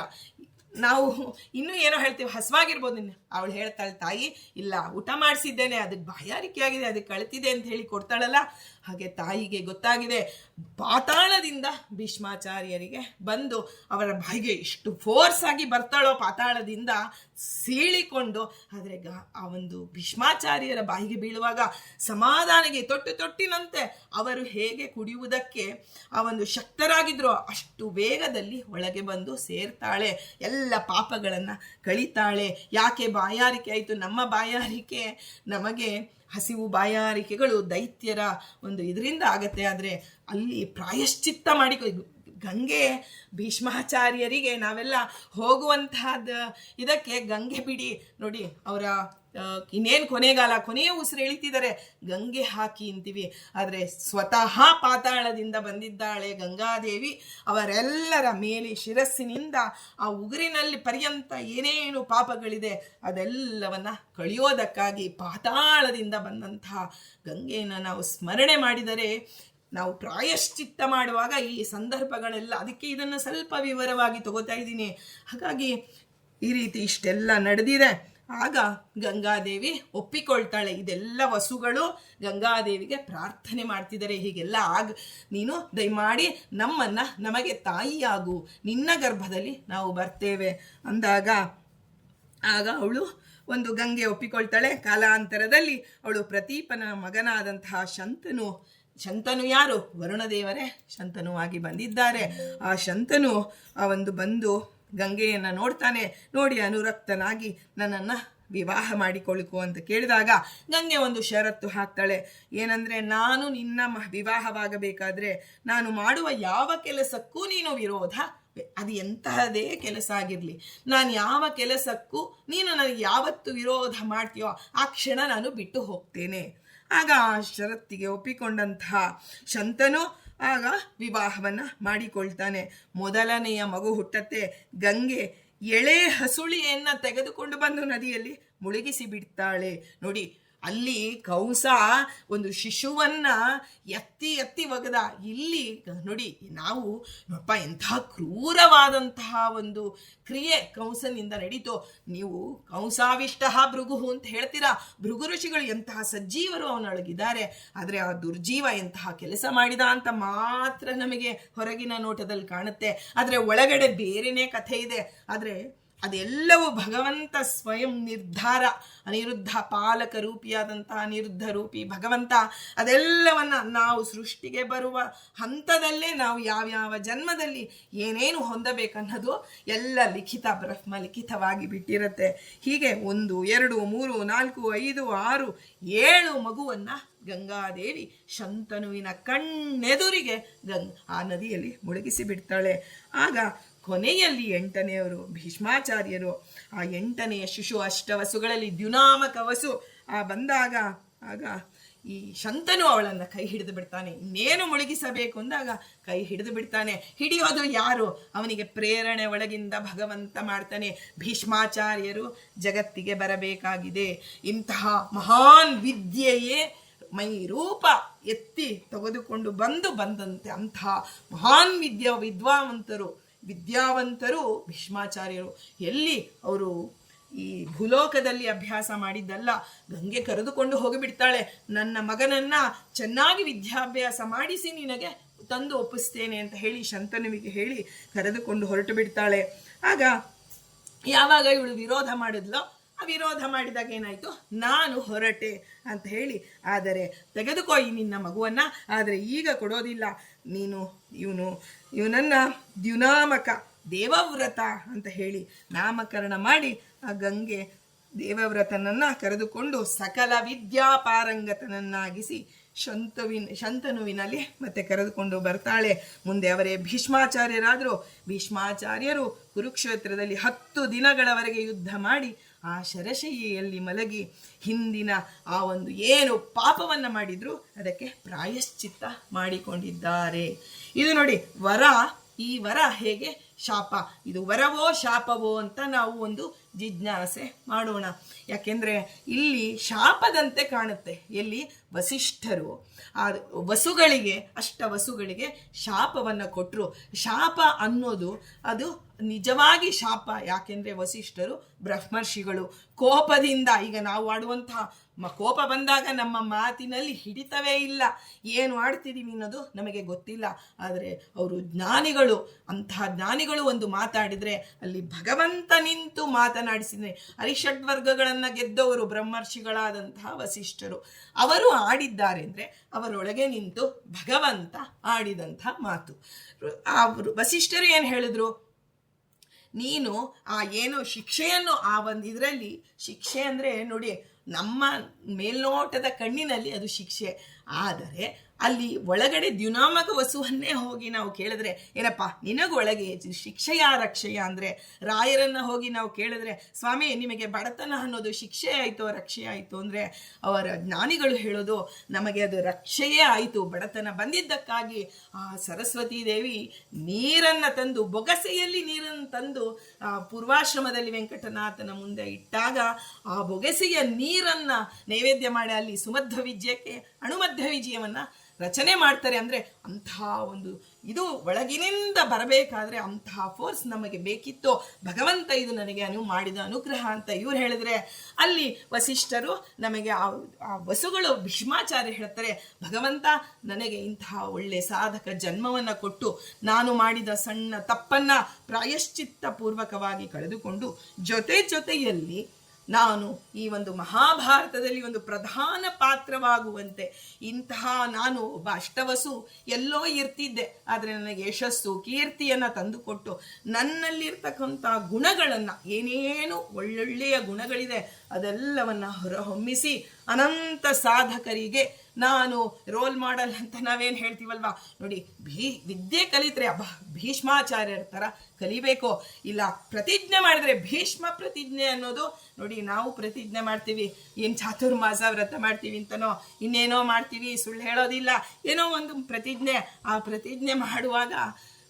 ನಾವು ಇನ್ನೂ ಏನೋ ಹೇಳ್ತೀವಿ, ಹಸುವಾಗಿರ್ಬೋದು, ಅವಳು ಹೇಳ್ತಾಳೆ, ತಾಯಿ ಇಲ್ಲ ಊಟ ಮಾಡಿಸಿದ್ದೇನೆ, ಅದಕ್ಕೆ ಬಾಯಾರಿಕೆ ಆಗಿದೆ, ಅದಕ್ಕೆ ಕಳ್ತಿದೆ ಅಂತ ಹೇಳಿ ಕೊಡ್ತಾಳಲ್ಲ, ಹಾಗೆ ತಾಯಿಗೆ ಗೊತ್ತಾಗಿದೆ, ಪಾತಾಳದಿಂದ ಭೀಷ್ಮಾಚಾರ್ಯರಿಗೆ ಬಂದು ಅವರ ಬಾಯಿಗೆ ಇಷ್ಟು ಫೋರ್ಸ್ ಆಗಿ ಬರ್ತಾಳೋ ಪಾತಾಳದಿಂದ ಸೀಳಿಕೊಂಡು, ಆದರೆ ಆ ಒಂದು ಭೀಷ್ಮಾಚಾರ್ಯರ ಬಾಯಿಗೆ ಬೀಳುವಾಗ ಸಮಾಧಾನಿಗೆ ತೊಟ್ಟಿನಂತೆ ಅವರು ಹೇಗೆ ಕುಡಿಯುವುದಕ್ಕೆ ಆ ಒಂದು ಶಕ್ತರಾಗಿದ್ರೋ ಅಷ್ಟು ವೇಗದಲ್ಲಿ ಒಳಗೆ ಬಂದು ಸೇರ್ತಾಳೆ, ಎಲ್ಲ ಪಾಪಗಳನ್ನು ಕಳೀತಾಳೆ. ಯಾಕೆ ಬಾಯಾರಿಕೆ ಆಯಿತು? ನಮ್ಮ ಬಾಯಾರಿಕೆ, ನಮಗೆ ಹಸಿವು ಬಾಯಾರಿಕೆಗಳು ದೈತ್ಯರ ಒಂದು ಇದರಿಂದ ಆಗತ್ತೆ. ಆದರೆ ಅಲ್ಲಿ ಪ್ರಾಯಶ್ಚಿತ್ತ ಗಂಗೆ ಭೀಷ್ಮಾಚಾರ್ಯರಿಗೆ ನಾವೆಲ್ಲ ಹೋಗುವಂತಹದ್ದು ಇದಕ್ಕೆ ಗಂಗೆ ಬಿಡಿ ನೋಡಿ, ಅವರ ಇನ್ನೇನು ಕೊನೆಯ ಉಸಿರು ಎಳಿತಿದ್ದಾರೆ, ಗಂಗೆ ಹಾಕಿ ಅಂತೀವಿ. ಆದರೆ ಸ್ವತಃ ಪಾತಾಳದಿಂದ ಬಂದಿದ್ದಾಳೆ ಗಂಗಾದೇವಿ. ಅವರೆಲ್ಲರ ಮೇಲೆ ಶಿರಸ್ಸಿನಿಂದ ಆ ಉಗುರಿನಲ್ಲಿ ಪರ್ಯಂತ ಏನೇನು ಪಾಪಗಳಿದೆ ಅದೆಲ್ಲವನ್ನ ಕಳೆಯೋದಕ್ಕಾಗಿ ಪಾತಾಳದಿಂದ ಬಂದಂತಹ ಗಂಗೆಯನ್ನು ನಾವು ಸ್ಮರಣೆ ಮಾಡಿದರೆ, ನಾವು ಪ್ರಾಯಶ್ಚಿತ್ತ ಮಾಡುವಾಗ ಈ ಸಂದರ್ಭಗಳೆಲ್ಲ, ಅದಕ್ಕೆ ಇದನ್ನು ಸ್ವಲ್ಪ ವಿವರವಾಗಿ ತಗೋತಾ ಇದ್ದೀನಿ. ಹಾಗಾಗಿ ಈ ರೀತಿ ಇಷ್ಟೆಲ್ಲ ನಡೆದಿದೆ. ಆಗ ಗಂಗಾದೇವಿ ಒಪ್ಪಿಕೊಳ್ತಾಳೆ. ಇದೆಲ್ಲ ವಸುಗಳು ಗಂಗಾದೇವಿಗೆ ಪ್ರಾರ್ಥನೆ ಮಾಡ್ತಿದ್ದಾರೆ, ಹೀಗೆಲ್ಲ ನೀನು ದಯಮಾಡಿ ನಮಗೆ ತಾಯಿಯಾಗು, ನಿನ್ನ ಗರ್ಭದಲ್ಲಿ ನಾವು ಬರ್ತೇವೆ ಅಂದಾಗ ಆಗ ಅವಳು ಒಂದು ಗಂಗೆ ಒಪ್ಪಿಕೊಳ್ತಾಳೆ. ಕಾಲಾಂತರದಲ್ಲಿ ಅವಳು ಪ್ರತೀಪನ ಮಗನಾದಂತಹ ಶಂತನು ಯಾರು? ವರುಣದೇವರೇ ಶಂತನುವಾಗಿ ಬಂದಿದ್ದಾರೆ. ಆ ಶಂತನು ಬಂದು ಗಂಗೆಯನ್ನು ನೋಡ್ತಾನೆ. ನೋಡಿ ಅನುರಕ್ತನಾಗಿ ನನ್ನನ್ನು ವಿವಾಹ ಮಾಡಿಕೊಳ್ಳಿಕೊ ಅಂತ ಕೇಳಿದಾಗ ಗಂಗೆ ಒಂದು ಷರತ್ತು ಹಾಕ್ತಾಳೆ. ಏನಂದರೆ, ನಾನು ನಿನ್ನ ವಿವಾಹವಾಗಬೇಕಾದ್ರೆ ನಾನು ಮಾಡುವ ಯಾವ ಕೆಲಸಕ್ಕೂ ನೀನು ವಿರೋಧ, ಅದು ಎಂತಹದೇ ಕೆಲಸ ಆಗಿರಲಿ, ನಾನು ಯಾವ ಕೆಲಸಕ್ಕೂ ನೀನು ನನಗೆ ಯಾವತ್ತು ವಿರೋಧ ಮಾಡ್ತೀಯೋ ಆ ಕ್ಷಣ ನಾನು ಬಿಟ್ಟು ಹೋಗ್ತೇನೆ. ಆಗ ಆ ಷರತ್ತಿಗೆ ಒಪ್ಪಿಕೊಂಡಂತಹ ಶಂತನು ಆಗ ವಿವಾಹವನ್ನು ಮಾಡಿಕೊಳ್ತಾನೆ. ಮೊದಲನೆಯ ಮಗು ಹುಟ್ಟತ್ತೆ. ಗಂಗೆ ಎಳೆ ಹಸುಳಿಯನ್ನು ತೆಗೆದುಕೊಂಡು ಬಂದು ನದಿಯಲ್ಲಿ ಮುಳುಗಿಸಿ ಬಿಡ್ತಾಳೆ. ನೋಡಿ, ಅಲ್ಲಿ ಕಂಸ ಒಂದು ಶಿಶುವನ್ನ ಎತ್ತಿ ಒಗೆದ. ಇಲ್ಲಿ ನೋಡಿ, ನಾವು ನೋಡಪ್ಪ ಎಂಥ ಕ್ರೂರವಾದಂತಹ ಒಂದು ಕ್ರಿಯೆ ಕಂಸನಿಂದ ನಡೀತು. ನೀವು ಕಂಸಾವಿಷ್ಟ ಭೃಗು ಅಂತ ಹೇಳ್ತೀರಾ, ಭೃಗು ಋಷಿಗಳು ಎಂತಹ ಸಜ್ಜೀವರು ಅವನೊಳಗಿದ್ದಾರೆ. ಆದರೆ ಆ ದುರ್ಜೀವ ಎಂತಹ ಕೆಲಸ ಮಾಡಿದ ಅಂತ ಮಾತ್ರ ನಮಗೆ ಹೊರಗಿನ ನೋಟದಲ್ಲಿ ಕಾಣುತ್ತೆ, ಆದರೆ ಒಳಗಡೆ ಬೇರೆನೇ ಕಥೆ ಇದೆ. ಆದರೆ ಅದೆಲ್ಲವೂ ಭಗವಂತ ಸ್ವಯಂ ನಿರ್ಧಾರ, ಅನಿರುದ್ಧ ಪಾಲಕ ರೂಪಿಯಾದಂತಹ ಅನಿರುದ್ಧ ರೂಪಿ ಭಗವಂತ ಅದೆಲ್ಲವನ್ನ ನಾವು ಸೃಷ್ಟಿಗೆ ಬರುವ ಹಂತದಲ್ಲೇ ನಾವು ಯಾವ್ಯಾವ ಜನ್ಮದಲ್ಲಿ ಏನೇನು ಹೊಂದಬೇಕನ್ನೋದು ಎಲ್ಲ ಬ್ರಹ್ಮ ಲಿಖಿತವಾಗಿ ಬಿಟ್ಟಿರುತ್ತೆ. ಹೀಗೆ 1, 2, 3, 4, 5, 6, 7 ಮಗುವನ್ನ ಗಂಗಾದೇವಿ ಶಂತನುವಿನ ಕಣ್ಣೆದುರಿಗೆ ಆ ನದಿಯಲ್ಲಿ ಮುಳುಗಿಸಿ ಬಿಡ್ತಾಳೆ. ಆಗ ಕೊನೆಯಲ್ಲಿ 8ನೆಯವರು ಭೀಷ್ಮಾಚಾರ್ಯರು. ಆ 8ನೆಯ ಶಿಶು ಅಷ್ಟವಸುಗಳಲ್ಲಿ ದ್ಯುನಾಮಕ ವಸು ಬಂದಾಗ ಆಗ ಈ ಶಂತನು ಅವಳನ್ನು ಕೈ ಹಿಡಿದು ಬಿಡ್ತಾನೆ. ಇನ್ನೇನು ಮುಳುಗಿಸಬೇಕು ಅಂದಾಗ ಕೈ ಹಿಡಿದು ಬಿಡ್ತಾನೆ. ಹಿಡಿಯೋದು ಯಾರು? ಅವನಿಗೆ ಪ್ರೇರಣೆ ಒಳಗಿಂದ ಭಗವಂತ ಮಾಡ್ತಾನೆ. ಭೀಷ್ಮಾಚಾರ್ಯರು ಜಗತ್ತಿಗೆ ಬರಬೇಕಾಗಿದೆ, ಇಂತಹ ಮಹಾನ್ ವಿದ್ಯೆಯೇ ಮೈ ರೂಪ ಎತ್ತಿ ತೆಗೆದುಕೊಂಡು ಬಂದಂತೆ ಅಂಥ ಮಹಾನ್ ವಿದ್ಯಾವಂತರು ಭೀಷ್ಮಾಚಾರ್ಯರು. ಎಲ್ಲಿ ಅವರು ಈ ಭೂಲೋಕದಲ್ಲಿ ಅಭ್ಯಾಸ ಮಾಡಿದ್ದಲ್ಲ, ಗಂಗೆ ಕರೆದುಕೊಂಡು ಹೋಗಿಬಿಡ್ತಾಳೆ. ನನ್ನ ಮಗನನ್ನ ಚೆನ್ನಾಗಿ ವಿದ್ಯಾಭ್ಯಾಸ ಮಾಡಿಸಿ ನಿನಗೆ ತಂದು ಒಪ್ಪಿಸ್ತೇನೆ ಅಂತ ಹೇಳಿ ಶಂತನುವಿಗೆ ಹೇಳಿ ಕರೆದುಕೊಂಡು ಹೊರಟು ಬಿಡ್ತಾಳೆ. ಆಗ ಯಾವಾಗ ಇವಳು ವಿರೋಧ ಮಾಡಿದ್ಲೋ, ಆ ವಿರೋಧ ಮಾಡಿದಾಗ ಏನಾಯಿತು, ನಾನು ಹೊರಟೆ ಅಂತ ಹೇಳಿ, ಆದರೆ ತೆಗೆದುಕೋ ಈ ನಿನ್ನ ಮಗುವನ್ನ, ಆದರೆ ಈಗ ಕೊಡೋದಿಲ್ಲ, ನೀನು ಇವನನ್ನ ದ್ಯುನಾಮಕ ದೇವವ್ರತ ಅಂತ ಹೇಳಿ ನಾಮಕರಣ ಮಾಡಿ ಆ ಗಂಗೆ ದೇವವ್ರತನನ್ನ ಕರೆದುಕೊಂಡು ಸಕಲ ವಿದ್ಯಾಪಾರಂಗತನನ್ನಾಗಿಸಿ ಶಂತನುವಿನಲ್ಲಿ ಮತ್ತೆ ಕರೆದುಕೊಂಡು ಬರ್ತಾಳೆ. ಮುಂದೆ ಅವರೇ ಭೀಷ್ಮಾಚಾರ್ಯರಾದರು. ಭೀಷ್ಮಾಚಾರ್ಯರು ಕುರುಕ್ಷೇತ್ರದಲ್ಲಿ 10 ದಿನಗಳವರೆಗೆ ಯುದ್ಧ ಮಾಡಿ ಆ ಶರಶಯ್ಯಲ್ಲಿ ಮಲಗಿ ಹಿಂದಿನ ಆ ಒಂದು ಏನು ಪಾಪವನ್ನು ಮಾಡಿದ್ರು ಅದಕ್ಕೆ ಪ್ರಾಯಶ್ಚಿತ್ತ ಮಾಡಿಕೊಂಡಿದ್ದಾರೆ. ಇದು ನೋಡಿ, ಈ ವರ ಹೇಗೆ ಶಾಪ, ಇದು ವರವೋ ಶಾಪವೋ ಅಂತ ನಾವು ಒಂದು ಜಿಜ್ಞಾಸೆ ಮಾಡೋಣ. ಯಾಕೆಂದರೆ ಇಲ್ಲಿ ಶಾಪದಂತೆ ಕಾಣುತ್ತೆ. ಎಲ್ಲಿ ವಸಿಷ್ಠರು ಆ ವಸುಗಳಿಗೆ, ವಸುಗಳಿಗೆ ಶಾಪವನ್ನು ಕೊಟ್ಟರು. ಶಾಪ ಅನ್ನೋದು ಅದು ನಿಜವಾಗಿ ಶಾಪ. ಯಾಕೆಂದರೆ ವಸಿಷ್ಠರು ಬ್ರಹ್ಮರ್ಷಿಗಳು. ಕೋಪದಿಂದ, ಈಗ ನಾವು ಆಡುವಂತಹ ಕೋಪ ಬಂದಾಗ ನಮ್ಮ ಮಾತಿನಲ್ಲಿ ಹಿಡಿತವೇ ಇಲ್ಲ, ಏನು ಆಡ್ತಿದ್ದೀವಿ ಅನ್ನೋದು ನಮಗೆ ಗೊತ್ತಿಲ್ಲ. ಆದರೆ ಅವರು ಜ್ಞಾನಿಗಳು. ಅಂತಹ ಜ್ಞಾನಿಗಳು ಒಂದು ಮಾತಾಡಿದರೆ ಅಲ್ಲಿ ಭಗವಂತ ನಿಂತು ಮಾತನಾಡಿಸಿದರೆ, ಅರಿಷಡ್ವರ್ಗಗಳನ್ನು ಗೆದ್ದವರು ಬ್ರಹ್ಮರ್ಷಿಗಳಾದಂತಹ ವಸಿಷ್ಠರು. ಅವರು ಆಡಿದ್ದಾರೆ ಅಂದರೆ ಅವರೊಳಗೆ ನಿಂತು ಭಗವಂತ ಆಡಿದಂಥ ಮಾತು. ಅವರು ವಸಿಷ್ಠರು ಏನು ಹೇಳಿದ್ರು, ನೀನು ಏನೋ ಶಿಕ್ಷೆಯನ್ನು ಒಂದು ಇದರಲ್ಲಿ, ಶಿಕ್ಷೆ ಅಂದರೆ ನೋಡಿ, ನಮ್ಮ ಮೇಲ್ನೋಟದ ಕಣ್ಣಿನಲ್ಲಿ ಅದು ಶಿಕ್ಷೆ. ಆದರೆ ಅಲ್ಲಿ ಒಳಗಡೆ ದ್ಯುನಾಮಕ ವಸುವನ್ನೇ ಹೋಗಿ ನಾವು ಕೇಳಿದ್ರೆ, ಏನಪ್ಪ ನಿನಗೊಳಗೆ ಶಿಕ್ಷೆಯ ರಕ್ಷೆಯ ಅಂದರೆ ರಾಯರನ್ನು ಹೋಗಿ ನಾವು ಕೇಳಿದ್ರೆ, ಸ್ವಾಮಿ ನಿಮಗೆ ಬಡತನ ಅನ್ನೋದು ಶಿಕ್ಷೆ ಆಯಿತು ರಕ್ಷೆ ಆಯಿತು ಅಂದರೆ, ಅವರ ಜ್ಞಾನಿಗಳು ಹೇಳೋದು ನಮಗೆ ಅದು ರಕ್ಷೆಯೇ ಆಯಿತು. ಬಡತನ ಬಂದಿದ್ದಕ್ಕಾಗಿ ಆ ಸರಸ್ವತೀ ದೇವಿ ನೀರನ್ನು ತಂದು, ಬೊಗಸೆಯಲ್ಲಿ ನೀರನ್ನು ತಂದು ಪೂರ್ವಾಶ್ರಮದಲ್ಲಿ ವೆಂಕಟನಾಥನ ಮುಂದೆ ಇಟ್ಟಾಗ ಆ ಬೊಗಸೆಯ ನೀರನ್ನು ನೈವೇದ್ಯ ಮಾಡಿ ಅಲ್ಲಿ ಸುಮಧ್ವ ವಿಜಯಕ್ಕೆ ಅಣುಮಧ್ವ ವಿಜಯವನ್ನು ರಚನೆ ಮಾಡ್ತಾರೆ. ಅಂದರೆ ಅಂತಹ ಒಂದು ಇದು ಒಳಗಿನಿಂದ ಬರಬೇಕಾದ್ರೆ ಅಂತಹ ಫೋರ್ಸ್ ನಮಗೆ ಬೇಕಿತ್ತು. ಭಗವಂತ ಇದು ನನಗೆ ಮಾಡಿದ ಅನುಗ್ರಹ ಅಂತ ಇವ್ರು ಹೇಳಿದ್ರೆ, ಅಲ್ಲಿ ವಸಿಷ್ಠರು ನಮಗೆ ಆ ವಸುಗಳು ಭೀಷ್ಮಾಚಾರ್ಯ ಹೇಳ್ತಾರೆ, ಭಗವಂತ ನನಗೆ ಇಂತಹ ಒಳ್ಳೆ ಸಾಧಕ ಜನ್ಮವನ್ನು ಕೊಟ್ಟು ನಾನು ಮಾಡಿದ ಸಣ್ಣ ತಪ್ಪನ್ನು ಪ್ರಾಯಶ್ಚಿತ್ತ ಪೂರ್ವಕವಾಗಿ ಕಳೆದುಕೊಂಡು ಜೊತೆಯಲ್ಲಿ ನಾನು ಈ ಒಂದು ಮಹಾಭಾರತದಲ್ಲಿ ಒಂದು ಪ್ರಧಾನ ಪಾತ್ರವಾಗುವಂತೆ, ಇಂತಹ ನಾನು ಒಬ್ಬ ಅಷ್ಟವಸು ಎಲ್ಲೋ ಇರ್ತಿದ್ದೆ, ಆದರೆ ನನಗೆ ಯಶಸ್ಸು ಕೀರ್ತಿಯನ್ನು ತಂದುಕೊಟ್ಟು ನನ್ನಲ್ಲಿರ್ತಕ್ಕಂಥ ಗುಣಗಳನ್ನು, ಏನೇನು ಒಳ್ಳೊಳ್ಳೆಯ ಗುಣಗಳಿದೆ ಅದೆಲ್ಲವನ್ನು ಹೊರಹೊಮ್ಮಿಸಿ ಅನಂತ ಸಾಧಕರಿಗೆ ನಾನು ರೋಲ್ ಮಾಡಲ್ ಅಂತ ನಾವೇನು ಹೇಳ್ತೀವಲ್ವಾ, ನೋಡಿ ವಿದ್ಯೆ ಕಲಿತ್ರೆ ಭೀಷ್ಮಾಚಾರ್ಯರ ಥರ ಕಲಿಬೇಕು. ಇಲ್ಲ ಪ್ರತಿಜ್ಞೆ ಮಾಡಿದ್ರೆ ಭೀಷ್ಮ ಪ್ರತಿಜ್ಞೆ ಅನ್ನೋದು ನೋಡಿ, ನಾವು ಪ್ರತಿಜ್ಞೆ ಮಾಡ್ತೀವಿ, ಏನು ಚಾತುರ್ಮಾಸ ವ್ರತ ಮಾಡ್ತೀವಿ ಅಂತನೋ ಇನ್ನೇನೋ ಮಾಡ್ತೀವಿ, ಸುಳ್ಳು ಹೇಳೋದಿಲ್ಲ, ಏನೋ ಒಂದು ಪ್ರತಿಜ್ಞೆ. ಆ ಪ್ರತಿಜ್ಞೆ ಮಾಡುವಾಗ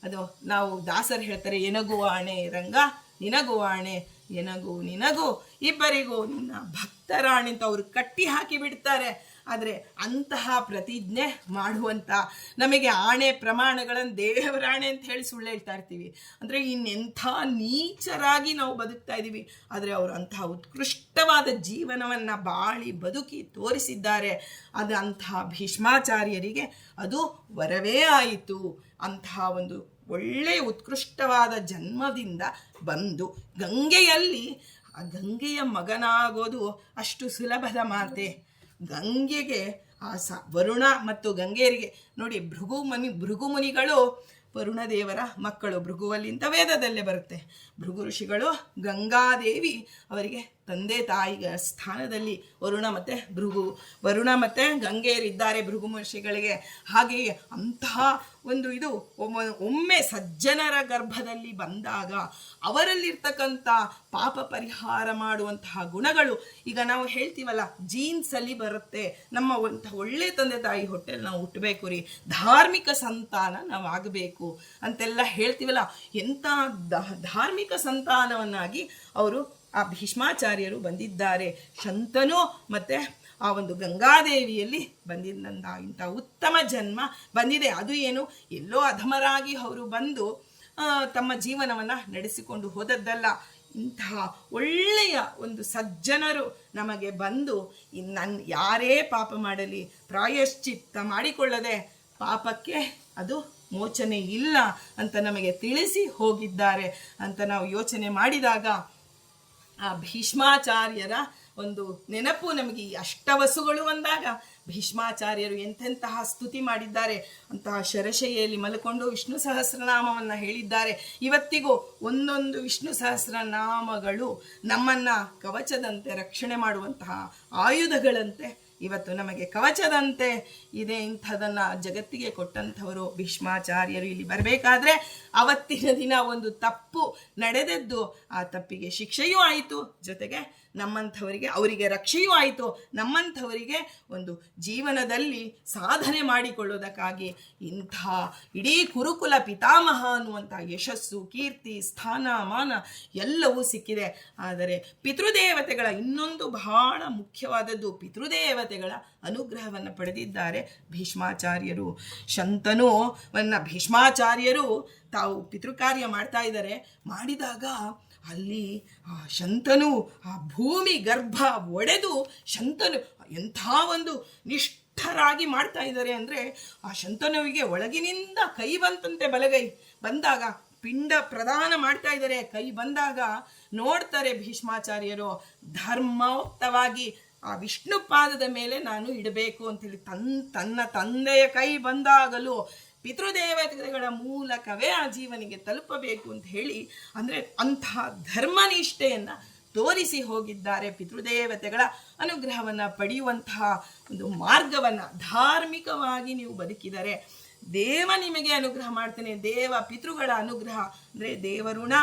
ಅದು ನಾವು ದಾಸರು ಹೇಳ್ತಾರೆ, ಎನಗುವ ಆಣೆ ರಂಗ ನಿನಗುವ ಆಣೆ, ಎನಗು ನಿನಗೂ ಇಬ್ಬರಿಗೂ ನಿನ್ನ ಭಕ್ತರಾಣಿ ಅಂತ ಅವರು ಕಟ್ಟಿ ಹಾಕಿ ಬಿಡ್ತಾರೆ. ಆದರೆ ಅಂತಹ ಪ್ರತಿಜ್ಞೆ ಮಾಡುವಂಥ ನಮಗೆ ಆಣೆ ಪ್ರಮಾಣಗಳನ್ನು ದೇವರಾಣೆ ಅಂತ ಹೇಳಿ ಸುಳ್ಳು ಹೇಳ್ತಾ ಇರ್ತೀವಿ. ಅಂದರೆ ಇನ್ನೆಂಥ ನೀಚರಾಗಿ ನಾವು ಬದುಕ್ತಾ ಇದ್ದೀವಿ. ಆದರೆ ಅವರು ಅಂತಹ ಉತ್ಕೃಷ್ಟವಾದ ಜೀವನವನ್ನು ಬಾಳಿ ಬದುಕಿ ತೋರಿಸಿದ್ದಾರೆ. ಅದು ಅಂತಹ ಭೀಷ್ಮಾಚಾರ್ಯರಿಗೆ ಅದು ವರವೇ ಆಯಿತು. ಅಂತಹ ಒಂದು ಒಳ್ಳೆಯ ಉತ್ಕೃಷ್ಟವಾದ ಜನ್ಮದಿಂದ ಬಂದು ಗಂಗೆಯಲ್ಲಿ ಆ ಗಂಗೆಯ ಮಗನಾಗೋದು ಅಷ್ಟು ಸುಲಭದ ಮಾತೆ. ಗಂಗೆಗೆ ವರುಣ ಮತ್ತು ಗಂಗೆಯರಿಗೆ ನೋಡಿ, ಭೃಗುಮುನಿಗಳು ವರುಣದೇವರ ಮಕ್ಕಳು. ಭೃಗುವಲ್ಲಿಂದ ವೇದದಲ್ಲೇ ಬರುತ್ತೆ. ಭೃಗು ಋಷಿಗಳು ಗಂಗಾದೇವಿ ಅವರಿಗೆ ತಂದೆ ತಾಯಿಯ ಸ್ಥಾನದಲ್ಲಿ ವರುಣ ಮತ್ತು ಗಂಗೆಯರಿದ್ದಾರೆ ಭೃಗು ಋಷಿಗಳಿಗೆ. ಹಾಗೆಯೇ ಅಂತಹ ಒಂದು ಇದು ಒಮ್ಮೆ ಸಜ್ಜನರ ಗರ್ಭದಲ್ಲಿ ಬಂದಾಗ ಅವರಲ್ಲಿರ್ತಕ್ಕಂಥ ಪಾಪ ಪರಿಹಾರ ಮಾಡುವಂತಹ ಗುಣಗಳು, ಈಗ ನಾವು ಹೇಳ್ತೀವಲ್ಲ ಜೀನ್ಸಲ್ಲಿ ಬರುತ್ತೆ. ನಮ್ಮ ಒಳ್ಳೆ ತಂದೆ ತಾಯಿ ಹೊಟ್ಟೆಲ್ಲಿ ನಾವು ಹುಟ್ಟಬೇಕು ರೀ, ಧಾರ್ಮಿಕ ಸಂತಾನ ನಾವು ಆಗಬೇಕು ಅಂತೆಲ್ಲ ಹೇಳ್ತೀವಲ್ಲ, ಎಂಥ ಧಾರ್ಮಿಕ ಸಂತಾನವನ್ನಾಗಿ ಅವರು ಆ ಭೀಷ್ಮಾಚಾರ್ಯರು ಬಂದಿದ್ದಾರೆ. ಶಂತನು ಮತ್ತು ಆ ಒಂದು ಗಂಗಾದೇವಿಯಲ್ಲಿ ಬಂದಿದ್ದಂಥ ಇಂಥ ಉತ್ತಮ ಜನ್ಮ ಬಂದಿದೆ. ಅದು ಏನು ಎಲ್ಲೋ ಅಧಮರಾಗಿ ಅವರು ಬಂದು ತಮ್ಮ ಜೀವನವನ್ನು ನಡೆಸಿಕೊಂಡು ಹೋದದ್ದಲ್ಲ. ಇಂತಹ ಒಳ್ಳೆಯ ಒಂದು ಸಜ್ಜನರು ನಮಗೆ ಬಂದು ಯಾರೇ ಪಾಪ ಮಾಡಲಿ ಪ್ರಾಯಶ್ಚಿತ್ತ ಮಾಡಿಕೊಳ್ಳದೆ ಪಾಪಕ್ಕೆ ಅದು ಮೋಚನೆ ಇಲ್ಲ ಅಂತ ನಮಗೆ ತಿಳಿಸಿ ಹೋಗಿದ್ದಾರೆ ಅಂತ ನಾವು ಯೋಚನೆ ಮಾಡಿದಾಗ ಆ ಭೀಷ್ಮಾಚಾರ್ಯರ ಒಂದು ನೆನಪು ನಮಗೆ. ಈ ಅಷ್ಟವಸುಗಳು ಅಂದಾಗ ಭೀಷ್ಮಾಚಾರ್ಯರು ಎಂತೆಂತಹ ಸ್ತುತಿ ಮಾಡಿದ್ದಾರೆ. ಅಂತಹ ಶರಶೈಯಲ್ಲಿ ಮಲ್ಕೊಂಡು ವಿಷ್ಣು ಸಹಸ್ರನಾಮವನ್ನು ಹೇಳಿದ್ದಾರೆ. ಇವತ್ತಿಗೂ ಒಂದೊಂದು ವಿಷ್ಣು ಸಹಸ್ರನಾಮಗಳು ನಮ್ಮನ್ನು ಕವಚದಂತೆ ರಕ್ಷಣೆ ಮಾಡುವಂತಹ ಆಯುಧಗಳಂತೆ ಇವತ್ತು ನಮಗೆ ಕವಚದಂತೆ ಇದೆ. ಇಂಥದನ್ನು ಜಗತ್ತಿಗೆ ಕೊಟ್ಟಂಥವರು ಭೀಷ್ಮಾಚಾರ್ಯರು. ಇಲ್ಲಿ ಬರಬೇಕಾದ್ರೆ ಅವತ್ತಿನ ದಿನ ಒಂದು ತಪ್ಪು ನಡೆದದ್ದು, ಆ ತಪ್ಪಿಗೆ ಶಿಕ್ಷೆಯೂ ಆಯಿತು, ಜೊತೆಗೆ ನಮ್ಮಂಥವರಿಗೆ ಅವರಿಗೆ ರಕ್ಷೆಯೂ ಆಯಿತು, ನಮ್ಮಂಥವರಿಗೆ ಒಂದು ಜೀವನದಲ್ಲಿ ಸಾಧನೆ ಮಾಡಿಕೊಳ್ಳೋದಕ್ಕಾಗಿ ಇಂಥ ಇಡೀ ಕುರುಕುಲ ಪಿತಾಮಹ ಅನ್ನುವಂಥ ಯಶಸ್ಸು, ಕೀರ್ತಿ, ಸ್ಥಾನ, ಮಾನ ಎಲ್ಲವೂ ಸಿಕ್ಕಿದೆ. ಆದರೆ ಪಿತೃದೇವತೆಗಳ ಇನ್ನೊಂದು ಬಹಳ ಮುಖ್ಯವಾದದ್ದು, ಪಿತೃದೇವತೆಗಳ ಅನುಗ್ರಹವನ್ನು ಪಡೆದಿದ್ದಾರೆ ಭೀಷ್ಮಾಚಾರ್ಯರು. ಭೀಷ್ಮಾಚಾರ್ಯರು ತಾವು ಪಿತೃಕಾರ್ಯ ಮಾಡ್ತಾ ಇದ್ದಾರೆ. ಮಾಡಿದಾಗ ಅಲ್ಲಿ ಆ ಶಂತನು ಆ ಭೂಮಿ ಗರ್ಭ ಒಡೆದು ಶಂತನು ಎಂಥ ಒಂದು ನಿಷ್ಠರಾಗಿ ಮಾಡ್ತಾ ಇದ್ದಾರೆ ಅಂದರೆ, ಆ ಶಂತನುವಿಗೆ ಒಳಗಿನಿಂದ ಕೈ ಬಂತಂತೆ, ಬಲಗೈ ಬಂದಾಗ ಪಿಂಡ ಪ್ರದಾನ ಮಾಡ್ತಾ ಇದ್ದಾರೆ. ಕೈ ಬಂದಾಗ ನೋಡ್ತಾರೆ ಭೀಷ್ಮಾಚಾರ್ಯರು, ಧರ್ಮೋಕ್ತವಾಗಿ ಆ ವಿಷ್ಣು ಪಾದದ ಮೇಲೆ ನಾನು ಇಡಬೇಕು ಅಂತೇಳಿ ತನ್ನ ತಂದೆಯ ಕೈ ಬಂದಾಗಲೂ ಪಿತೃದೇವತೆಗಳ ಮೂಲಕವೇ ಆ ಜೀವನಿಗೆ ತಲುಪಬೇಕು ಅಂತ ಹೇಳಿ, ಅಂದರೆ ಅಂಥ ಧರ್ಮನಿಷ್ಠೆಯನ್ನು ತೋರಿಸಿ ಹೋಗಿದ್ದಾರೆ. ಪಿತೃದೇವತೆಗಳ ಅನುಗ್ರಹವನ್ನು ಪಡೆಯುವಂತಹ ಒಂದು ಮಾರ್ಗವನ್ನು ಧಾರ್ಮಿಕವಾಗಿ ನೀವು ಬದುಕಿದರೆ ದೇವ ನಿಮಗೆ ಅನುಗ್ರಹ ಮಾಡ್ತಾನೆ. ದೇವ ಪಿತೃಗಳ ಅನುಗ್ರಹ ಅಂದರೆ ದೇವಋಣ,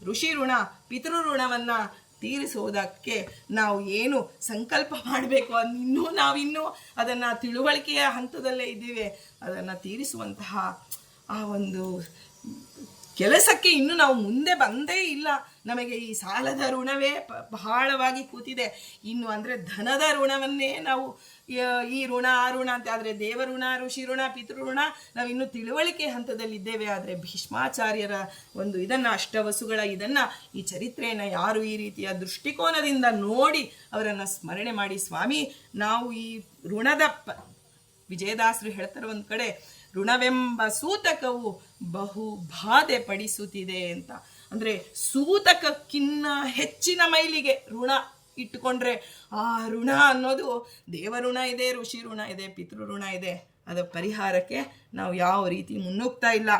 ಋಷಿ ಋಣ, ಪಿತೃ ಋಣವನ್ನು ತೀರಿಸೋದಕ್ಕೆ ನಾವು ಏನು ಸಂಕಲ್ಪ ಮಾಡಬೇಕು ನಾವಿನ್ನೂ ಅದನ್ನು ತಿಳುವಳಿಕೆಯ ಹಂತದಲ್ಲೇ ಇದ್ದೀವಿ. ಅದನ್ನು ತೀರಿಸುವಂತಹ ಆ ಒಂದು ಕೆಲಸಕ್ಕೆ ಇನ್ನು ನಾವು ಮುಂದೆ ಬಂದೇ ಇಲ್ಲ. ನಮಗೆ ಈ ಸಾಲದ ಋಣವೇ ಬಹಳವಾಗಿ ಕೂತಿದೆ. ಇನ್ನು ಅಂದರೆ ಧನದ ಋಣವನ್ನೇ ನಾವು ಈ ಋಣ ಆ ಋಣ ಅಂತ, ಆದರೆ ದೇವಋಣ, ಋಷಿ ಋಣ, ಪಿತೃಋಣ ನಾವಿನ್ನೂ ತಿಳುವಳಿಕೆ ಹಂತದಲ್ಲಿದ್ದೇವೆ. ಆದರೆ ಭೀಷ್ಮಾಚಾರ್ಯರ ಒಂದು ಇದನ್ನು, ಅಷ್ಟವಸುಗಳ ಇದನ್ನು, ಈ ಚರಿತ್ರೆಯನ್ನು ಯಾರು ಈ ರೀತಿಯ ದೃಷ್ಟಿಕೋನದಿಂದ ನೋಡಿ ಅವರನ್ನು ಸ್ಮರಣೆ ಮಾಡಿ, ಸ್ವಾಮಿ ನಾವು ಈ ಋಣದ ವಿಜಯದಾಸರು ಹೇಳ್ತಾರೆ ಒಂದು ಕಡೆ, ಋಣವೆಂಬ ಸೂತಕವು ಬಹು ಬಾಧೆ ಪಡಿಸುತ್ತಿದೆ ಅಂತ. ಅಂದರೆ ಸೂತಕಕ್ಕಿನ್ನ ಹೆಚ್ಚಿನ ಮೈಲಿಗೆ ಋಣ ಇಟ್ಟುಕೊಂಡ್ರೆ ಆ ಋಣ ಅನ್ನೋದು ದೇವಋಣ ಇದೆ, ಋಷಿ ಋಣ ಇದೆ, ಪಿತೃ ಋಣ ಇದೆ. ಅದರ ಪರಿಹಾರಕ್ಕೆ ನಾವು ಯಾವ ರೀತಿ ಮುನ್ನುಗ್ತಾ ಇಲ್ಲ.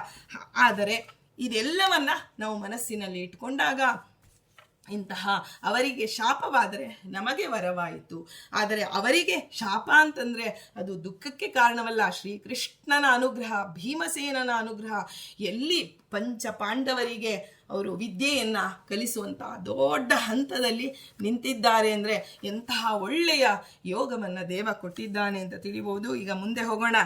ಆದರೆ ಇದೆಲ್ಲವನ್ನ ನಾವು ಮನಸ್ಸಿನಲ್ಲಿ ಇಟ್ಕೊಂಡಾಗ ಇಂತಹ ಅವರಿಗೆ ಶಾಪವಾದರೆ ನಮಗೆ ವರವಾಯಿತು. ಆದರೆ ಅವರಿಗೆ ಶಾಪ ಅಂತಂದರೆ ಅದು ದುಃಖಕ್ಕೆ ಕಾರಣವಲ್ಲ. ಶ್ರೀಕೃಷ್ಣನ ಅನುಗ್ರಹ, ಭೀಮಸೇನನ ಅನುಗ್ರಹ, ಎಲ್ಲಿ ಪಂಚ ಪಾಂಡವರಿಗೆ ಅವರು ವಿದ್ಯೆಯನ್ನು ಕಲಿಸುವಂಥ ದೊಡ್ಡ ಹಂತದಲ್ಲಿ ನಿಂತಿದ್ದಾರೆ ಅಂದರೆ ಎಂತಹ ಒಳ್ಳೆಯ ಯೋಗವನ್ನು ದೇವ ಕೊಟ್ಟಿದ್ದಾನೆ ಅಂತ ತಿಳಿಬಹುದು. ಈಗ ಮುಂದೆ ಹೋಗೋಣ.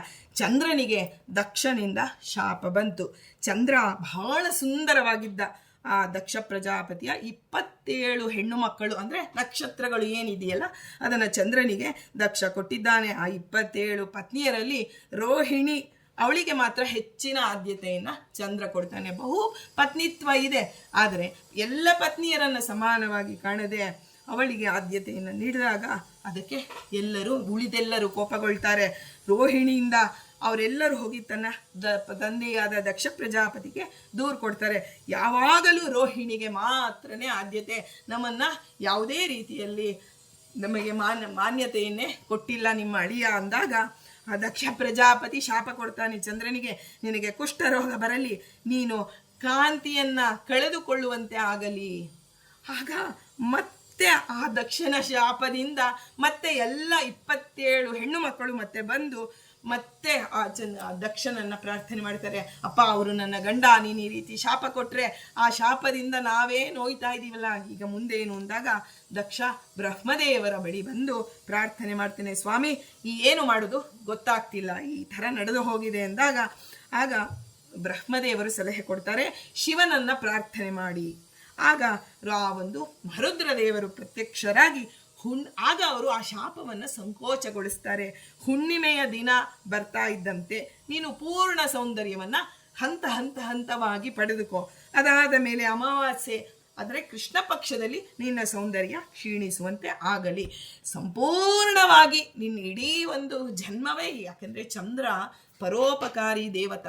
ಚಂದ್ರನಿಗೆ ದಕ್ಷನಿಂದ ಶಾಪ ಬಂತು. ಚಂದ್ರ ಬಹಳ ಸುಂದರವಾಗಿದ್ದ. ಆ ದಕ್ಷ ಪ್ರಜಾಪತಿಯ 27 ಹೆಣ್ಣು ಮಕ್ಕಳು ಅಂದರೆ ನಕ್ಷತ್ರಗಳು ಏನಿದೆಯಲ್ಲ ಅದನ್ನು ಚಂದ್ರನಿಗೆ ದಕ್ಷ ಕೊಟ್ಟಿದ್ದಾನೆ. ಆ 27 ಪತ್ನಿಯರಲ್ಲಿ ರೋಹಿಣಿ, ಅವಳಿಗೆ ಮಾತ್ರ ಹೆಚ್ಚಿನ ಆದ್ಯತೆಯನ್ನು ಚಂದ್ರ ಕೊಡ್ತಾನೆ. ಬಹು ಪತ್ನಿತ್ವ ಇದೆ, ಆದರೆ ಎಲ್ಲ ಪತ್ನಿಯರನ್ನು ಸಮಾನವಾಗಿ ಕಾಣದೆ ಅವಳಿಗೆ ಆದ್ಯತೆಯನ್ನು ನೀಡಿದಾಗ ಅದಕ್ಕೆ ಉಳಿದೆಲ್ಲರೂ ಕೋಪಗೊಳ್ತಾರೆ. ರೋಹಿಣಿಯಿಂದ ಅವರೆಲ್ಲರೂ ಹೋಗಿ ತನ್ನ ತಂದೆಯಾದ ದಕ್ಷ ಪ್ರಜಾಪತಿಗೆ ದೂರು ಕೊಡ್ತಾರೆ. ಯಾವಾಗಲೂ ರೋಹಿಣಿಗೆ ಮಾತ್ರನೇ ಆದ್ಯತೆ, ನಮ್ಮನ್ನು ಯಾವುದೇ ರೀತಿಯಲ್ಲಿ ನಮಗೆ ಮಾನ್ಯತೆಯನ್ನೇ ಕೊಟ್ಟಿಲ್ಲ ನಿಮ್ಮ ಅಳಿಯ ಅಂದಾಗ ಆ ದಕ್ಷ ಪ್ರಜಾಪತಿ ಶಾಪ ಕೊಡ್ತಾನೆ ಚಂದ್ರನಿಗೆ, ನಿನಗೆ ಕುಷ್ಠರೋಗ ಬರಲಿ, ನೀನು ಕಾಂತಿಯನ್ನು ಕಳೆದುಕೊಳ್ಳುವಂತೆ ಆಗಲಿ. ಆಗ ಮತ್ತೆ ಆ ದಕ್ಷನ ಶಾಪದಿಂದ ಮತ್ತೆ ಎಲ್ಲ 27 ಹೆಣ್ಣು ಮಕ್ಕಳು ಮತ್ತೆ ಬಂದು ಮತ್ತೆ ಆ ದಕ್ಷನನ್ನು ಪ್ರಾರ್ಥನೆ ಮಾಡ್ತಾರೆ. ಅಪ್ಪ, ಅವರು ನನ್ನ ಗಂಡ, ನೀನು ಈ ರೀತಿ ಶಾಪ ಕೊಟ್ಟರೆ ಆ ಶಾಪದಿಂದ ನಾವೇ ನೋಯ್ತಾ ಇದ್ದೀವಲ್ಲ, ಈಗ ಮುಂದೇನು ಅಂದಾಗ ದಕ್ಷ ಬ್ರಹ್ಮದೇವರ ಬಳಿ ಬಂದು ಪ್ರಾರ್ಥನೆ ಮಾಡ್ತೇನೆ, ಸ್ವಾಮಿ ಈ ಏನು ಮಾಡೋದು ಗೊತ್ತಾಗ್ತಿಲ್ಲ, ಈ ಥರ ನಡೆದು ಹೋಗಿದೆ ಅಂದಾಗ ಆಗ ಬ್ರಹ್ಮದೇವರು ಸಲಹೆ ಕೊಡ್ತಾರೆ, ಶಿವನನ್ನು ಪ್ರಾರ್ಥನೆ ಮಾಡಿ. ಆಗ ಆ ಒಂದು ಮರುದ್ರ ದೇವರು ಪ್ರತ್ಯಕ್ಷರಾಗಿ ಆಗ ಅವರು ಆ ಶಾಪವನ್ನು ಸಂಕೋಚಗೊಳಿಸ್ತಾರೆ. ಹುಣ್ಣಿಮೆಯ ದಿನ ಬರ್ತಾ ಇದ್ದಂತೆ ನೀನು ಪೂರ್ಣ ಸೌಂದರ್ಯವನ್ನು ಹಂತವಾಗಿ ಪಡೆದುಕೋ. ಅದಾದ ಮೇಲೆ ಅಮಾವಾಸ್ಯೆ ಅಂದರೆ ಕೃಷ್ಣ ಪಕ್ಷದಲ್ಲಿ ನಿನ್ನ ಸೌಂದರ್ಯ ಕ್ಷೀಣಿಸುವಂತೆ ಆಗಲಿ. ಸಂಪೂರ್ಣವಾಗಿ ನಿನ್ನ ಇಡೀ ಒಂದು ಜನ್ಮವೇ, ಯಾಕೆಂದರೆ ಚಂದ್ರ ಪರೋಪಕಾರಿ ದೇವತ.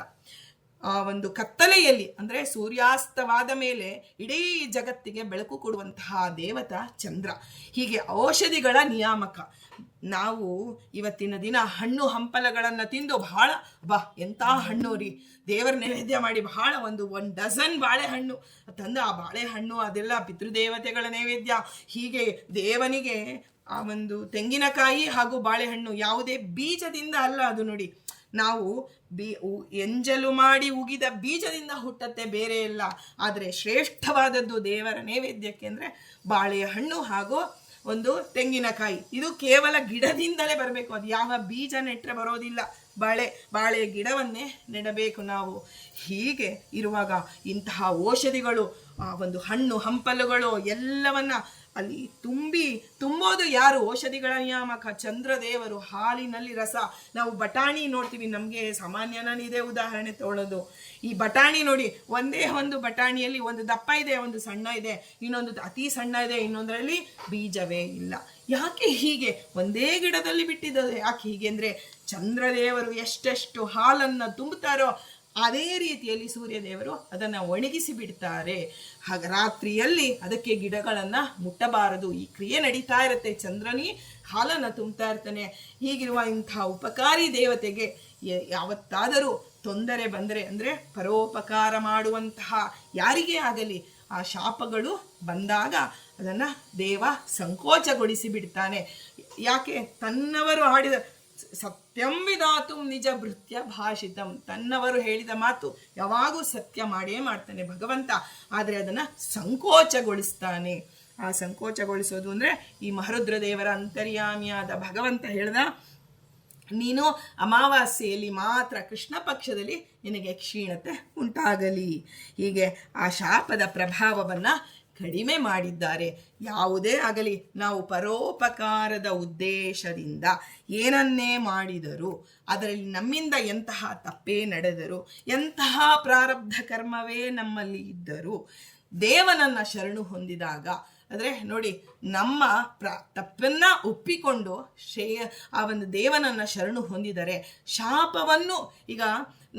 ಆ ಒಂದು ಕತ್ತಲೆಯಲ್ಲಿ ಅಂದರೆ ಸೂರ್ಯಾಸ್ತವಾದ ಮೇಲೆ ಇಡೀ ಜಗತ್ತಿಗೆ ಬೆಳಕು ಕೊಡುವಂತಹ ದೇವತ ಚಂದ್ರ. ಹೀಗೆ ಔಷಧಿಗಳ ನಿಯಾಮಕ. ನಾವು ಇವತ್ತಿನ ದಿನ ಹಣ್ಣು ಹಂಪಲಗಳನ್ನು ತಿಂದು ಬಹಳ ಎಂಥ ಹಣ್ಣು ರೀ, ದೇವರ ನೈವೇದ್ಯ ಮಾಡಿ ಬಹಳ ಒಂದು 1 ಡಜನ್ ಬಾಳೆಹಣ್ಣು ತಂದು ಆ ಬಾಳೆಹಣ್ಣು ಅದೆಲ್ಲ ಪಿತೃದೇವತೆಗಳ ನೈವೇದ್ಯ. ಹೀಗೆ ದೇವನಿಗೆ ಆ ಒಂದು ತೆಂಗಿನಕಾಯಿ ಹಾಗೂ ಬಾಳೆಹಣ್ಣು ಯಾವುದೇ ಬೀಜದಿಂದ ಅಲ್ಲ ಅದು. ನೋಡಿ, ನಾವು ಎಂಜಲು ಮಾಡಿ ಉಗಿದ ಬೀಜದಿಂದ ಹುಟ್ಟತ್ತೆ, ಬೇರೆ ಇಲ್ಲ. ಆದರೆ ಶ್ರೇಷ್ಠವಾದದ್ದು ದೇವರ ನೈವೇದ್ಯಕ್ಕೆ ಅಂದರೆ ಬಾಳೆಹಣ್ಣು ಹಾಗೂ ಒಂದು ತೆಂಗಿನಕಾಯಿ. ಇದು ಕೇವಲ ಗಿಡದಿಂದಲೇ ಬರಬೇಕು, ಅದು ಯಾವ ಬೀಜ ನೆಟ್ಟರೆ ಬರೋದಿಲ್ಲ. ಬಾಳೆ ಗಿಡವನ್ನೇ ನೆಡಬೇಕು ನಾವು. ಹೀಗೆ ಇರುವಾಗ ಇಂತಹ ಔಷಧಿಗಳು, ಒಂದು ಹಣ್ಣು ಹಂಪಲುಗಳು ಎಲ್ಲವನ್ನ ಅಲ್ಲಿ ತುಂಬೋದು ಯಾರು? ಔಷಧಿಗಳ ನಿಯಾಮಕ ಚಂದ್ರದೇವರು. ಹಾಲಿನಲ್ಲಿ ರಸ. ನಾವು ಬಟಾಣಿ ನೋಡ್ತೀವಿ, ನಮಗೆ ಸಾಮಾನ್ಯ ನಾನು ಇದೇ ಉದಾಹರಣೆ ತಗೊಳ್ಳೋದು. ಈ ಬಟಾಣಿ ನೋಡಿ, ಒಂದೇ ಒಂದು ಬಟಾಣಿಯಲ್ಲಿ ಒಂದು ದಪ್ಪ ಇದೆ, ಒಂದು ಸಣ್ಣ ಇದೆ, ಇನ್ನೊಂದು ಅತಿ ಸಣ್ಣ ಇದೆ, ಇನ್ನೊಂದರಲ್ಲಿ ಬೀಜವೇ ಇಲ್ಲ. ಯಾಕೆ ಹೀಗೆ? ಒಂದೇ ಗಿಡದಲ್ಲಿ ಬಿಟ್ಟಿದ್ದು. ಯಾಕೆ ಹೀಗೆ ಅಂದರೆ ಚಂದ್ರದೇವರು ಎಷ್ಟೆಷ್ಟು ಹಾಲನ್ನು ತುಂಬುತ್ತಾರೋ ಅದೇ ರೀತಿಯಲ್ಲಿ ಸೂರ್ಯದೇವರು ಅದನ್ನು ಒಣಗಿಸಿ ಬಿಡ್ತಾರೆ. ಹಾಗೆ ರಾತ್ರಿಯಲ್ಲಿ ಅದಕ್ಕೆ ಗಿಡಗಳನ್ನು ಮುಟ್ಟಬಾರದು. ಈ ಕ್ರಿಯೆ ನಡೀತಾ ಇರುತ್ತೆ, ಚಂದ್ರನಿ ಹಾಲನ್ನು ತುಂಬ್ತಾ ಇರ್ತಾನೆ. ಹೀಗಿರುವ ಇಂಥ ಉಪಕಾರಿ ದೇವತೆಗೆ ಯಾವತ್ತಾದರೂ ತೊಂದರೆ ಬಂದರೆ, ಅಂದರೆ ಪರೋಪಕಾರ ಮಾಡುವಂತಹ ಯಾರಿಗೇ ಆಗಲಿ ಆ ಶಾಪಗಳು ಬಂದಾಗ ಅದನ್ನು ದೇವ ಸಂಕೋಚಗೊಳಿಸಿ ಬಿಡ್ತಾನೆ. ಯಾಕೆ? ತನ್ನವರು ಆಡಿದ ಸತ್ಯಂ ವಿಧಾತು ನಿಜ ಭೃತ್ಯ ಭಾಷಿತಂ, ತನ್ನವರು ಹೇಳಿದ ಮಾತು ಯಾವಾಗೂ ಸತ್ಯ ಮಾಡೇ ಮಾಡ್ತಾನೆ ಭಗವಂತ. ಆದರೆ ಅದನ್ನು ಸಂಕೋಚಗೊಳಿಸ್ತಾನೆ. ಆ ಸಂಕೋಚಗೊಳಿಸೋದು ಅಂದರೆ ಈ ಮಹರುದ್ರ ದೇವರ ಅಂತರ್ಯಾಮಿಯಾದ ಭಗವಂತ ಹೇಳ್ದ, ನೀನು ಅಮಾವಾಸ್ಯೆಯಲ್ಲಿ ಮಾತ್ರ ಕೃಷ್ಣ ಪಕ್ಷದಲ್ಲಿ ನಿನಗೆ ಕ್ಷೀಣತೆ ಉಂಟಾಗಲಿ. ಹೀಗೆ ಆ ಶಾಪದ ಪ್ರಭಾವವನ್ನು ಕಡಿಮೆ ಮಾಡಿದ್ದಾರೆ. ಯಾವುದೇ ಆಗಲಿ ನಾವು ಪರೋಪಕಾರದ ಉದ್ದೇಶದಿಂದ ಏನನ್ನೇ ಮಾಡಿದರೂ, ಅದರಲ್ಲಿ ನಮ್ಮಿಂದ ಎಂತಹ ತಪ್ಪೇ ನಡೆದರೂ, ಎಂತಹ ಪ್ರಾರಬ್ಧ ಕರ್ಮವೇ ನಮ್ಮಲ್ಲಿ ಇದ್ದರೂ ದೇವನನ್ನ ಶರಣು ಹೊಂದಿದಾಗ, ಅಂದರೆ ನೋಡಿ, ನಮ್ಮ ತಪ್ಪನ್ನ ಒಪ್ಪಿಕೊಂಡು ಆ ಒಂದು ದೇವನನ್ನ ಶರಣು ಹೊಂದಿದರೆ ಶಾಪವನ್ನು, ಈಗ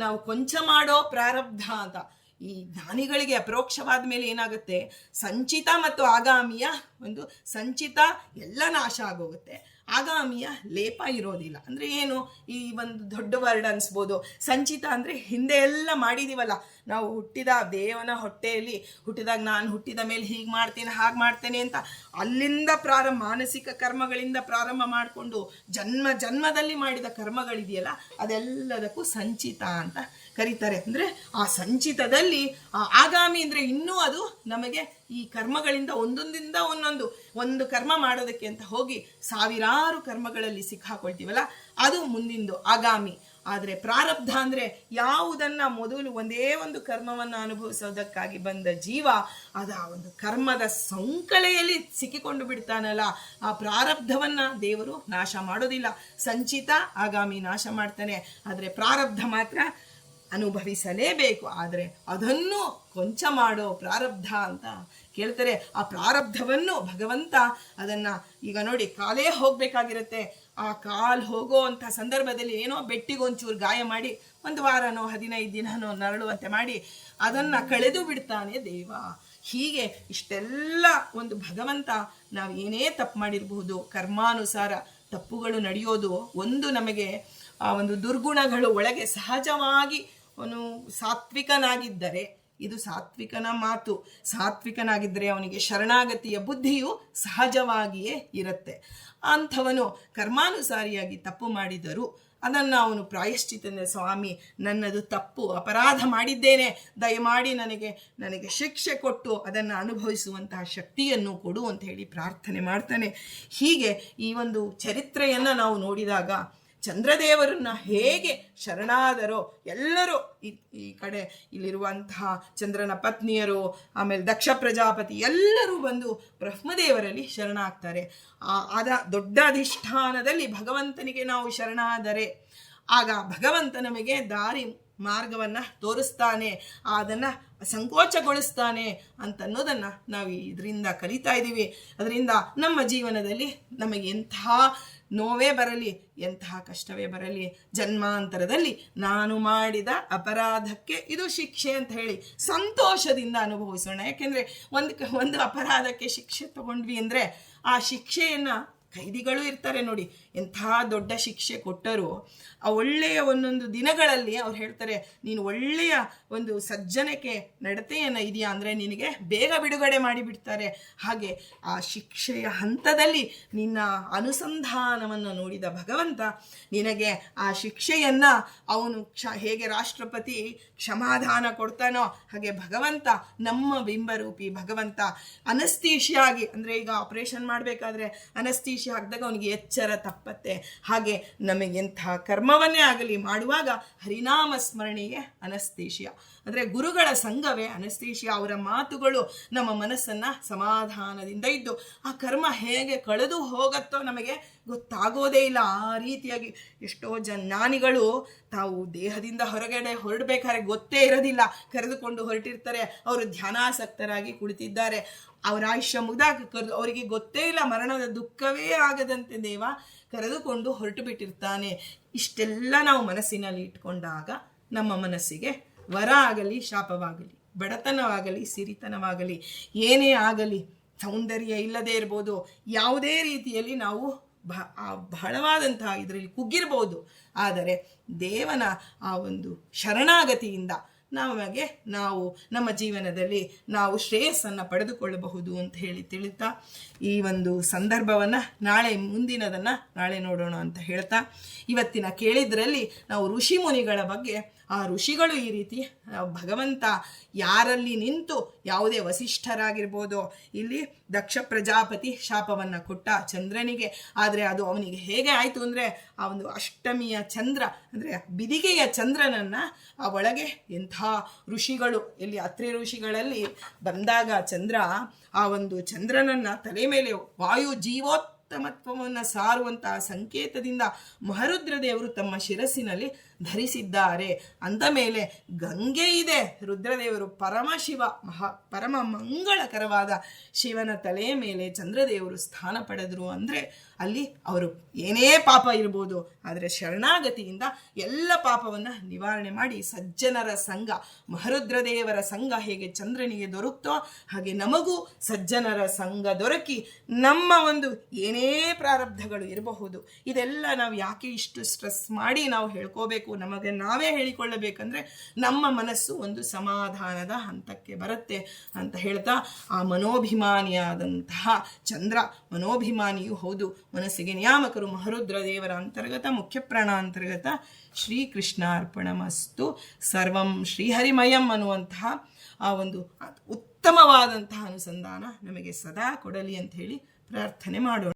ನಾವು ಕೊಂಚ ಮಾಡೋ ಪ್ರಾರಬ್ಧ ಅಂತ ಈ ಜ್ಞಾನಿಗಳಿಗೆ ಅಪರೋಕ್ಷವಾದ ಮೇಲೆ ಏನಾಗುತ್ತೆ? ಸಂಚಿತ ಮತ್ತು ಆಗಾಮಿಯ ಒಂದು ಸಂಚಿತ ಎಲ್ಲ ನಾಶ ಆಗೋಗುತ್ತೆ, ಆಗಾಮಿಯ ಲೇಪ ಇರೋದಿಲ್ಲ. ಅಂದರೆ ಏನು? ಈ ಒಂದು ದೊಡ್ಡ ವರ್ಡ್ ಅನಿಸ್ಬೋದು. ಸಂಚಿತ ಅಂದರೆ ಹಿಂದೆ ಎಲ್ಲ ಮಾಡಿದೀವಲ್ಲ, ನಾವು ಹುಟ್ಟಿದ ದೇವನ ಹೊಟ್ಟೆಯಲ್ಲಿ ಹುಟ್ಟಿದಾಗ ನಾನು ಹುಟ್ಟಿದ ಮೇಲೆ ಹೀಗೆ ಮಾಡ್ತೇನೆ ಹಾಗೆ ಮಾಡ್ತೇನೆ ಅಂತ ಅಲ್ಲಿಂದ ಮಾನಸಿಕ ಕರ್ಮಗಳಿಂದ ಪ್ರಾರಂಭ ಮಾಡಿಕೊಂಡು ಜನ್ಮದಲ್ಲಿ ಮಾಡಿದ ಕರ್ಮಗಳಿದೆಯಲ್ಲ, ಅದೆಲ್ಲದಕ್ಕೂ ಸಂಚಿತ ಅಂತ ಕರೀತಾರೆ. ಅಂದರೆ ಆ ಸಂಚಿತದಲ್ಲಿ ಆಗಾಮಿ ಅಂದರೆ ಇನ್ನೂ ಅದು ನಮಗೆ ಈ ಕರ್ಮಗಳಿಂದ ಒಂದೊಂದಿಂದ ಒಂದು ಕರ್ಮ ಮಾಡೋದಕ್ಕೆ ಅಂತ ಹೋಗಿ ಸಾವಿರಾರು ಕರ್ಮಗಳಲ್ಲಿ ಸಿಕ್ಕಾಕೊಳ್ತೀವಲ್ಲ, ಅದು ಮುಂದಿಂದು ಆಗಾಮಿ. ಆದರೆ ಪ್ರಾರಬ್ಧ ಅಂದರೆ ಯಾವುದನ್ನು ಮೊದಲು ಒಂದೇ ಒಂದು ಕರ್ಮವನ್ನು ಅನುಭವಿಸೋದಕ್ಕಾಗಿ ಬಂದ ಜೀವ ಅದು ಆ ಒಂದು ಕರ್ಮದ ಸಂಕಲೆಯಲ್ಲಿ ಸಿಕ್ಕಿಕೊಂಡು ಬಿಡ್ತಾನಲ್ಲ, ಆ ಪ್ರಾರಬ್ಧವನ್ನು ದೇವರು ನಾಶ ಮಾಡೋದಿಲ್ಲ. ಸಂಚಿತ ಆಗಾಮಿ ನಾಶ ಮಾಡ್ತಾನೆ, ಆದರೆ ಪ್ರಾರಬ್ಧ ಮಾತ್ರ ಅನುಭವಿಸಲೇಬೇಕು. ಆದರೆ ಅದನ್ನು ಕೊಂಚ ಮಾಡೋ ಪ್ರಾರಬ್ಧ ಅಂತ ಕೇಳ್ತಾರೆ. ಆ ಪ್ರಾರಬ್ಧವನ್ನು ಭಗವಂತ ಅದನ್ನು, ಈಗ ನೋಡಿ, ಕಾಲೇ ಹೋಗಬೇಕಾಗಿರುತ್ತೆ, ಆ ಕಾಲು ಹೋಗೋ ಅಂಥ ಸಂದರ್ಭದಲ್ಲಿ ಏನೋ ಬೆಟ್ಟಿಗೊಂಚೂರು ಗಾಯ ಮಾಡಿ 1 ವಾರನೋ 15 ದಿನನೋ ನರಳುವಂತೆ ಮಾಡಿ ಅದನ್ನು ಕಳೆದು ಬಿಡ್ತಾನೆ ದೇವ. ಹೀಗೆ ಇಷ್ಟೆಲ್ಲ ಒಂದು ಭಗವಂತ, ನಾವು ಏನೇ ತಪ್ಪು ಮಾಡಿರಬಹುದು, ಕರ್ಮಾನುಸಾರ ತಪ್ಪುಗಳು ನಡೆಯೋದು ಒಂದು, ನಮಗೆ ಆ ಒಂದು ದುರ್ಗುಣಗಳು ಒಳಗೆ ಸಹಜವಾಗಿ ಅವನು ಸಾತ್ವಿಕನಾಗಿದ್ದರೆ, ಇದು ಸಾತ್ವಿಕನ ಮಾತು, ಸಾತ್ವಿಕನಾಗಿದ್ದರೆ ಅವನಿಗೆ ಶರಣಾಗತಿಯ ಬುದ್ಧಿಯು ಸಹಜವಾಗಿಯೇ ಇರುತ್ತೆ. ಅಂಥವನು ಕರ್ಮಾನುಸಾರಿಯಾಗಿ ತಪ್ಪು ಮಾಡಿದರೂ ಅದನ್ನು ಅವನು ಪ್ರಾಯಶ್ಚಿತ್ತನೆ, ಸ್ವಾಮಿ ನನ್ನದು ತಪ್ಪು, ಅಪರಾಧ ಮಾಡಿದ್ದೇನೆ, ದಯಮಾಡಿ ನನಗೆ ಶಿಕ್ಷೆ ಕೊಟ್ಟು ಅದನ್ನು ಅನುಭವಿಸುವಂತಹ ಶಕ್ತಿಯನ್ನು ಕೊಡು ಅಂತ ಹೇಳಿ ಪ್ರಾರ್ಥನೆ ಮಾಡ್ತಾನೆ. ಹೀಗೆ ಈ ಒಂದು ಚರಿತ್ರೆಯನ್ನು ನಾವು ನೋಡಿದಾಗ ಚಂದ್ರದೇವರನ್ನ ಹೇಗೆ ಶರಣಾದರೋ ಎಲ್ಲರೂ, ಈ ಕಡೆ ಇಲ್ಲಿರುವಂತಹ ಚಂದ್ರನ ಪತ್ನಿಯರು, ಆಮೇಲೆ ದಕ್ಷ ಪ್ರಜಾಪತಿ ಎಲ್ಲರೂ ಬಂದು ಬ್ರಹ್ಮದೇವರಲ್ಲಿ ಶರಣಾಗ್ತಾರೆ. ದೊಡ್ಡ ಅಧಿಷ್ಠಾನದಲ್ಲಿ ಭಗವಂತನಿಗೆ ನಾವು ಶರಣಾದರೆ ಆಗ ಭಗವಂತ ನಮಗೆ ದಾರಿ ಮಾರ್ಗವನ್ನು ತೋರಿಸ್ತಾನೆ, ಅದನ್ನು ಸಂಕೋಚಗೊಳಿಸ್ತಾನೆ ಅಂತನ್ನೋದನ್ನು ನಾವು ಇದರಿಂದ ಕಲಿತಾ ಇದ್ದೀವಿ. ಅದರಿಂದ ನಮ್ಮ ಜೀವನದಲ್ಲಿ ನಮಗೆ ಎಂತಹ ನೋವೇ ಬರಲಿ, ಎಂತಹ ಕಷ್ಟವೇ ಬರಲಿ, ಜನ್ಮಾಂತರದಲ್ಲಿ ನಾನು ಮಾಡಿದ ಅಪರಾಧಕ್ಕೆ ಇದು ಶಿಕ್ಷೆ ಅಂತ ಹೇಳಿ ಸಂತೋಷದಿಂದ ಅನುಭವಿಸೋಣ. ಯಾಕೆಂದರೆ ಒಂದು ಅಪರಾಧಕ್ಕೆ ಶಿಕ್ಷೆ ತಗೊಂಡ್ವಿ ಅಂದರೆ ಆ ಶಿಕ್ಷೆಯನ್ನು ಕೈದಿಗಳು ಇರ್ತಾರೆ ನೋಡಿ, ಎಂಥ ದೊಡ್ಡ ಶಿಕ್ಷೆ ಕೊಟ್ಟರು ಆ ಒಳ್ಳೆಯ ಒಂದೊಂದು ದಿನಗಳಲ್ಲಿ ಅವ್ರು ಹೇಳ್ತಾರೆ, ನೀನು ಒಳ್ಳೆಯ ಒಂದು ಸಜ್ಜನಿಕೆ ನಡತೆಯನ್ನು ಇದೆಯಾ ಅಂದರೆ ನಿನಗೆ ಬೇಗ ಬಿಡುಗಡೆ ಮಾಡಿಬಿಡ್ತಾರೆ. ಹಾಗೆ ಆ ಶಿಕ್ಷೆಯ ಹಂತದಲ್ಲಿ ನಿನ್ನ ಅನುಸಂಧಾನವನ್ನು ನೋಡಿದ ಭಗವಂತ ನಿನಗೆ ಆ ಶಿಕ್ಷೆಯನ್ನು ಅವನು ಹೇಗೆ ರಾಷ್ಟ್ರಪತಿ ಕ್ಷಮಾದಾನ ಕೊಡ್ತಾನೋ ಹಾಗೆ ಭಗವಂತ ನಮ್ಮ ಬಿಂಬರೂಪಿ ಭಗವಂತ ಅನಸ್ತೀಶಿಯಾಗಿ, ಅಂದರೆ ಈಗ ಆಪರೇಷನ್ ಮಾಡಬೇಕಾದ್ರೆ ಅನಸ್ತೀಶಿಯಾ ಹಾಕಿದಾಗ ಅವನಿಗೆ ಎಚ್ಚರ ತಪ್ಪತ್ತೆ. ಹಾಗೆ ನಮಗೆಂಥ ಕರ್ಮವನ್ನೇ ಆಗಲಿ ಮಾಡುವಾಗ ಹರಿನಾಮ ಸ್ಮರಣೆಯೇ ಅನಸ್ತೇಶಿಯ, ಅಂದರೆ ಗುರುಗಳ ಸಂಘವೇ ಅನಸ್ತೇಶಿಯ. ಅವರ ಮಾತುಗಳು ನಮ್ಮ ಮನಸ್ಸನ್ನು ಸಮಾಧಾನದಿಂದ ಇದ್ದು ಆ ಕರ್ಮ ಹೇಗೆ ಕಳೆದು ಹೋಗತ್ತೋ ನಮಗೆ ಗೊತ್ತಾಗೋದೇ ಇಲ್ಲ. ಆ ರೀತಿಯಾಗಿ ಎಷ್ಟೋ ಜ್ಞಾನಿಗಳು ತಾವು ದೇಹದಿಂದ ಹೊರಗಡೆ ಹೊರಡಬೇಕಾದ್ರೆ ಗೊತ್ತೇ ಇರೋದಿಲ್ಲ, ಕರೆದುಕೊಂಡು ಹೊರಟಿರ್ತಾರೆ. ಅವರು ಧ್ಯಾನಾಸಕ್ತರಾಗಿ ಕುಳಿತಿದ್ದಾರೆ, ಅವರ ಆಯುಷ್ಯ ಮುಗ್ದಾಗ ಅವರಿಗೆ ಗೊತ್ತೇ ಇಲ್ಲ, ಮರಣದ ದುಃಖವೇ ಆಗದಂತೆ ದೇವ ಕರೆದುಕೊಂಡು ಹೊರಟು ಬಿಟ್ಟಿರ್ತಾನೆ. ಇಷ್ಟೆಲ್ಲ ನಾವು ಮನಸ್ಸಿನಲ್ಲಿ ಇಟ್ಕೊಂಡಾಗ ನಮ್ಮ ಮನಸ್ಸಿಗೆ ವರ ಆಗಲಿ ಶಾಪವಾಗಲಿ, ಬಡತನವಾಗಲಿ ಸಿರಿತನವಾಗಲಿ, ಏನೇ ಆಗಲಿ, ಸೌಂದರ್ಯ ಇಲ್ಲದೆ ಇರ್ಬೋದು, ಯಾವುದೇ ರೀತಿಯಲ್ಲಿ ನಾವು ಬಹಳವಾದಂತಹ ಇದರಲ್ಲಿ ಕುಗ್ಗಿರ್ಬೋದು. ಆದರೆ ದೇವನ ಆ ಒಂದು ಶರಣಾಗತಿಯಿಂದ ನಮಗೆ ನಾವು ನಮ್ಮ ಜೀವನದಲ್ಲಿ ನಾವು ಶ್ರೇಯಸ್ಸನ್ನು ಪಡೆದುಕೊಳ್ಳಬಹುದು ಅಂತ ಹೇಳಿ ತಿಳಿತಾ ಈ ಒಂದು ಸಂದರ್ಭವನ್ನು ಮುಂದಿನದನ್ನು ನಾಳೆ ನೋಡೋಣ ಅಂತ ಹೇಳ್ತಾ, ಇವತ್ತಿನ ಕೇಳಿದ್ರಲ್ಲಿ ನಾವು ಋಷಿ ಮುನಿಗಳ ಬಗ್ಗೆ, ಆ ಋಷಿಗಳು ಈ ರೀತಿ ಭಗವಂತ ಯಾರಲ್ಲಿ ನಿಂತು, ಯಾವುದೇ ವಸಿಷ್ಠರಾಗಿರ್ಬೋದು, ಇಲ್ಲಿ ದಕ್ಷ ಪ್ರಜಾಪತಿ ಶಾಪವನ್ನು ಕೊಟ್ಟ ಚಂದ್ರನಿಗೆ, ಆದರೆ ಅದು ಅವನಿಗೆ ಹೇಗೆ ಆಯಿತು ಅಂದರೆ ಆ ಒಂದು ಅಷ್ಟಮಿಯ ಚಂದ್ರ ಅಂದರೆ ಬಿದಿಗೆಯ ಚಂದ್ರನನ್ನು ಆ ಒಳಗೆ ಎಂಥ ಋಷಿಗಳು, ಇಲ್ಲಿ ಅತ್ರಿ ಋಷಿಗಳಲ್ಲಿ ಬಂದಾಗ ಚಂದ್ರ, ಆ ಒಂದು ಚಂದ್ರನನ್ನು ತಲೆ ಮೇಲೆ ವಾಯು ಜೀವೋತ್ತಮತ್ವವನ್ನು ಸಾರುವಂತಹ ಸಂಕೇತದಿಂದ ಮಹರುದ್ರ ದೇವರು ತಮ್ಮ ಶಿರಸ್ಸಿನಲ್ಲಿ ಧರಿಸಿದ್ದಾರೆ. ಅಂದ ಮೇಲೆ ಗಂಗೆ ಇದೆ, ರುದ್ರದೇವರು ಪರಮಶಿವ ಪರಮ ಮಂಗಳಕರವಾದ ಶಿವನ ತಲೆಯ ಮೇಲೆ ಚಂದ್ರದೇವರು ಸ್ಥಾನ ಪಡೆದರು. ಅಂದರೆ ಅಲ್ಲಿ ಅವರು ಏನೇ ಪಾಪ ಇರ್ಬೋದು, ಆದರೆ ಶರಣಾಗತಿಯಿಂದ ಎಲ್ಲ ಪಾಪವನ್ನು ನಿವಾರಣೆ ಮಾಡಿ ಸಜ್ಜನರ ಸಂಘ, ಮಹರುದ್ರದೇವರ ಸಂಘ ಹೇಗೆ ಚಂದ್ರನಿಗೆ ದೊರಕ್ತೋ ಹಾಗೆ ನಮಗೂ ಸಜ್ಜನರ ಸಂಘ ದೊರಕಿ ನಮ್ಮ ಒಂದು ಏನೇ ಪ್ರಾರಬ್ಧಗಳು ಇರಬಹುದು ಇದೆಲ್ಲ ನಾವು ಯಾಕೆ ಇಷ್ಟು ಸ್ಟ್ರೆಸ್ ಮಾಡಿ ನಾವು ಹೇಳ್ಕೋಬೇಕು, ನಮಗೆ ನಾವೇ ಹೇಳಿಕೊಳ್ಳಬೇಕಂದ್ರೆ ನಮ್ಮ ಮನಸ್ಸು ಒಂದು ಸಮಾಧಾನದ ಹಂತಕ್ಕೆ ಬರುತ್ತೆ ಅಂತ ಹೇಳ್ತಾ, ಆ ಮನೋಭಿಮಾನಿಯಾದಂತಹ ಚಂದ್ರ ಮನೋಭಿಮಾನಿಯೂ ಹೌದು, ಮನಸ್ಸಿಗೆ ನಿಯಾಮಕರು ಮಹರುದ್ರ ದೇವರ ಅಂತರ್ಗತ ಮುಖ್ಯ ಪ್ರಾಣಾಂತರ್ಗತ ಶ್ರೀಕೃಷ್ಣಾರ್ಪಣಮಸ್ತು, ಸರ್ವಂ ಶ್ರೀಹರಿಮಯಂ ಅನ್ನುವಂತಹ ಆ ಒಂದು ಉತ್ತಮವಾದಂತಹ ಅನುಸಂಧಾನ ನಮಗೆ ಸದಾ ಕೊಡಲಿ ಅಂತ ಹೇಳಿ ಪ್ರಾರ್ಥನೆ ಮಾಡೋಣ.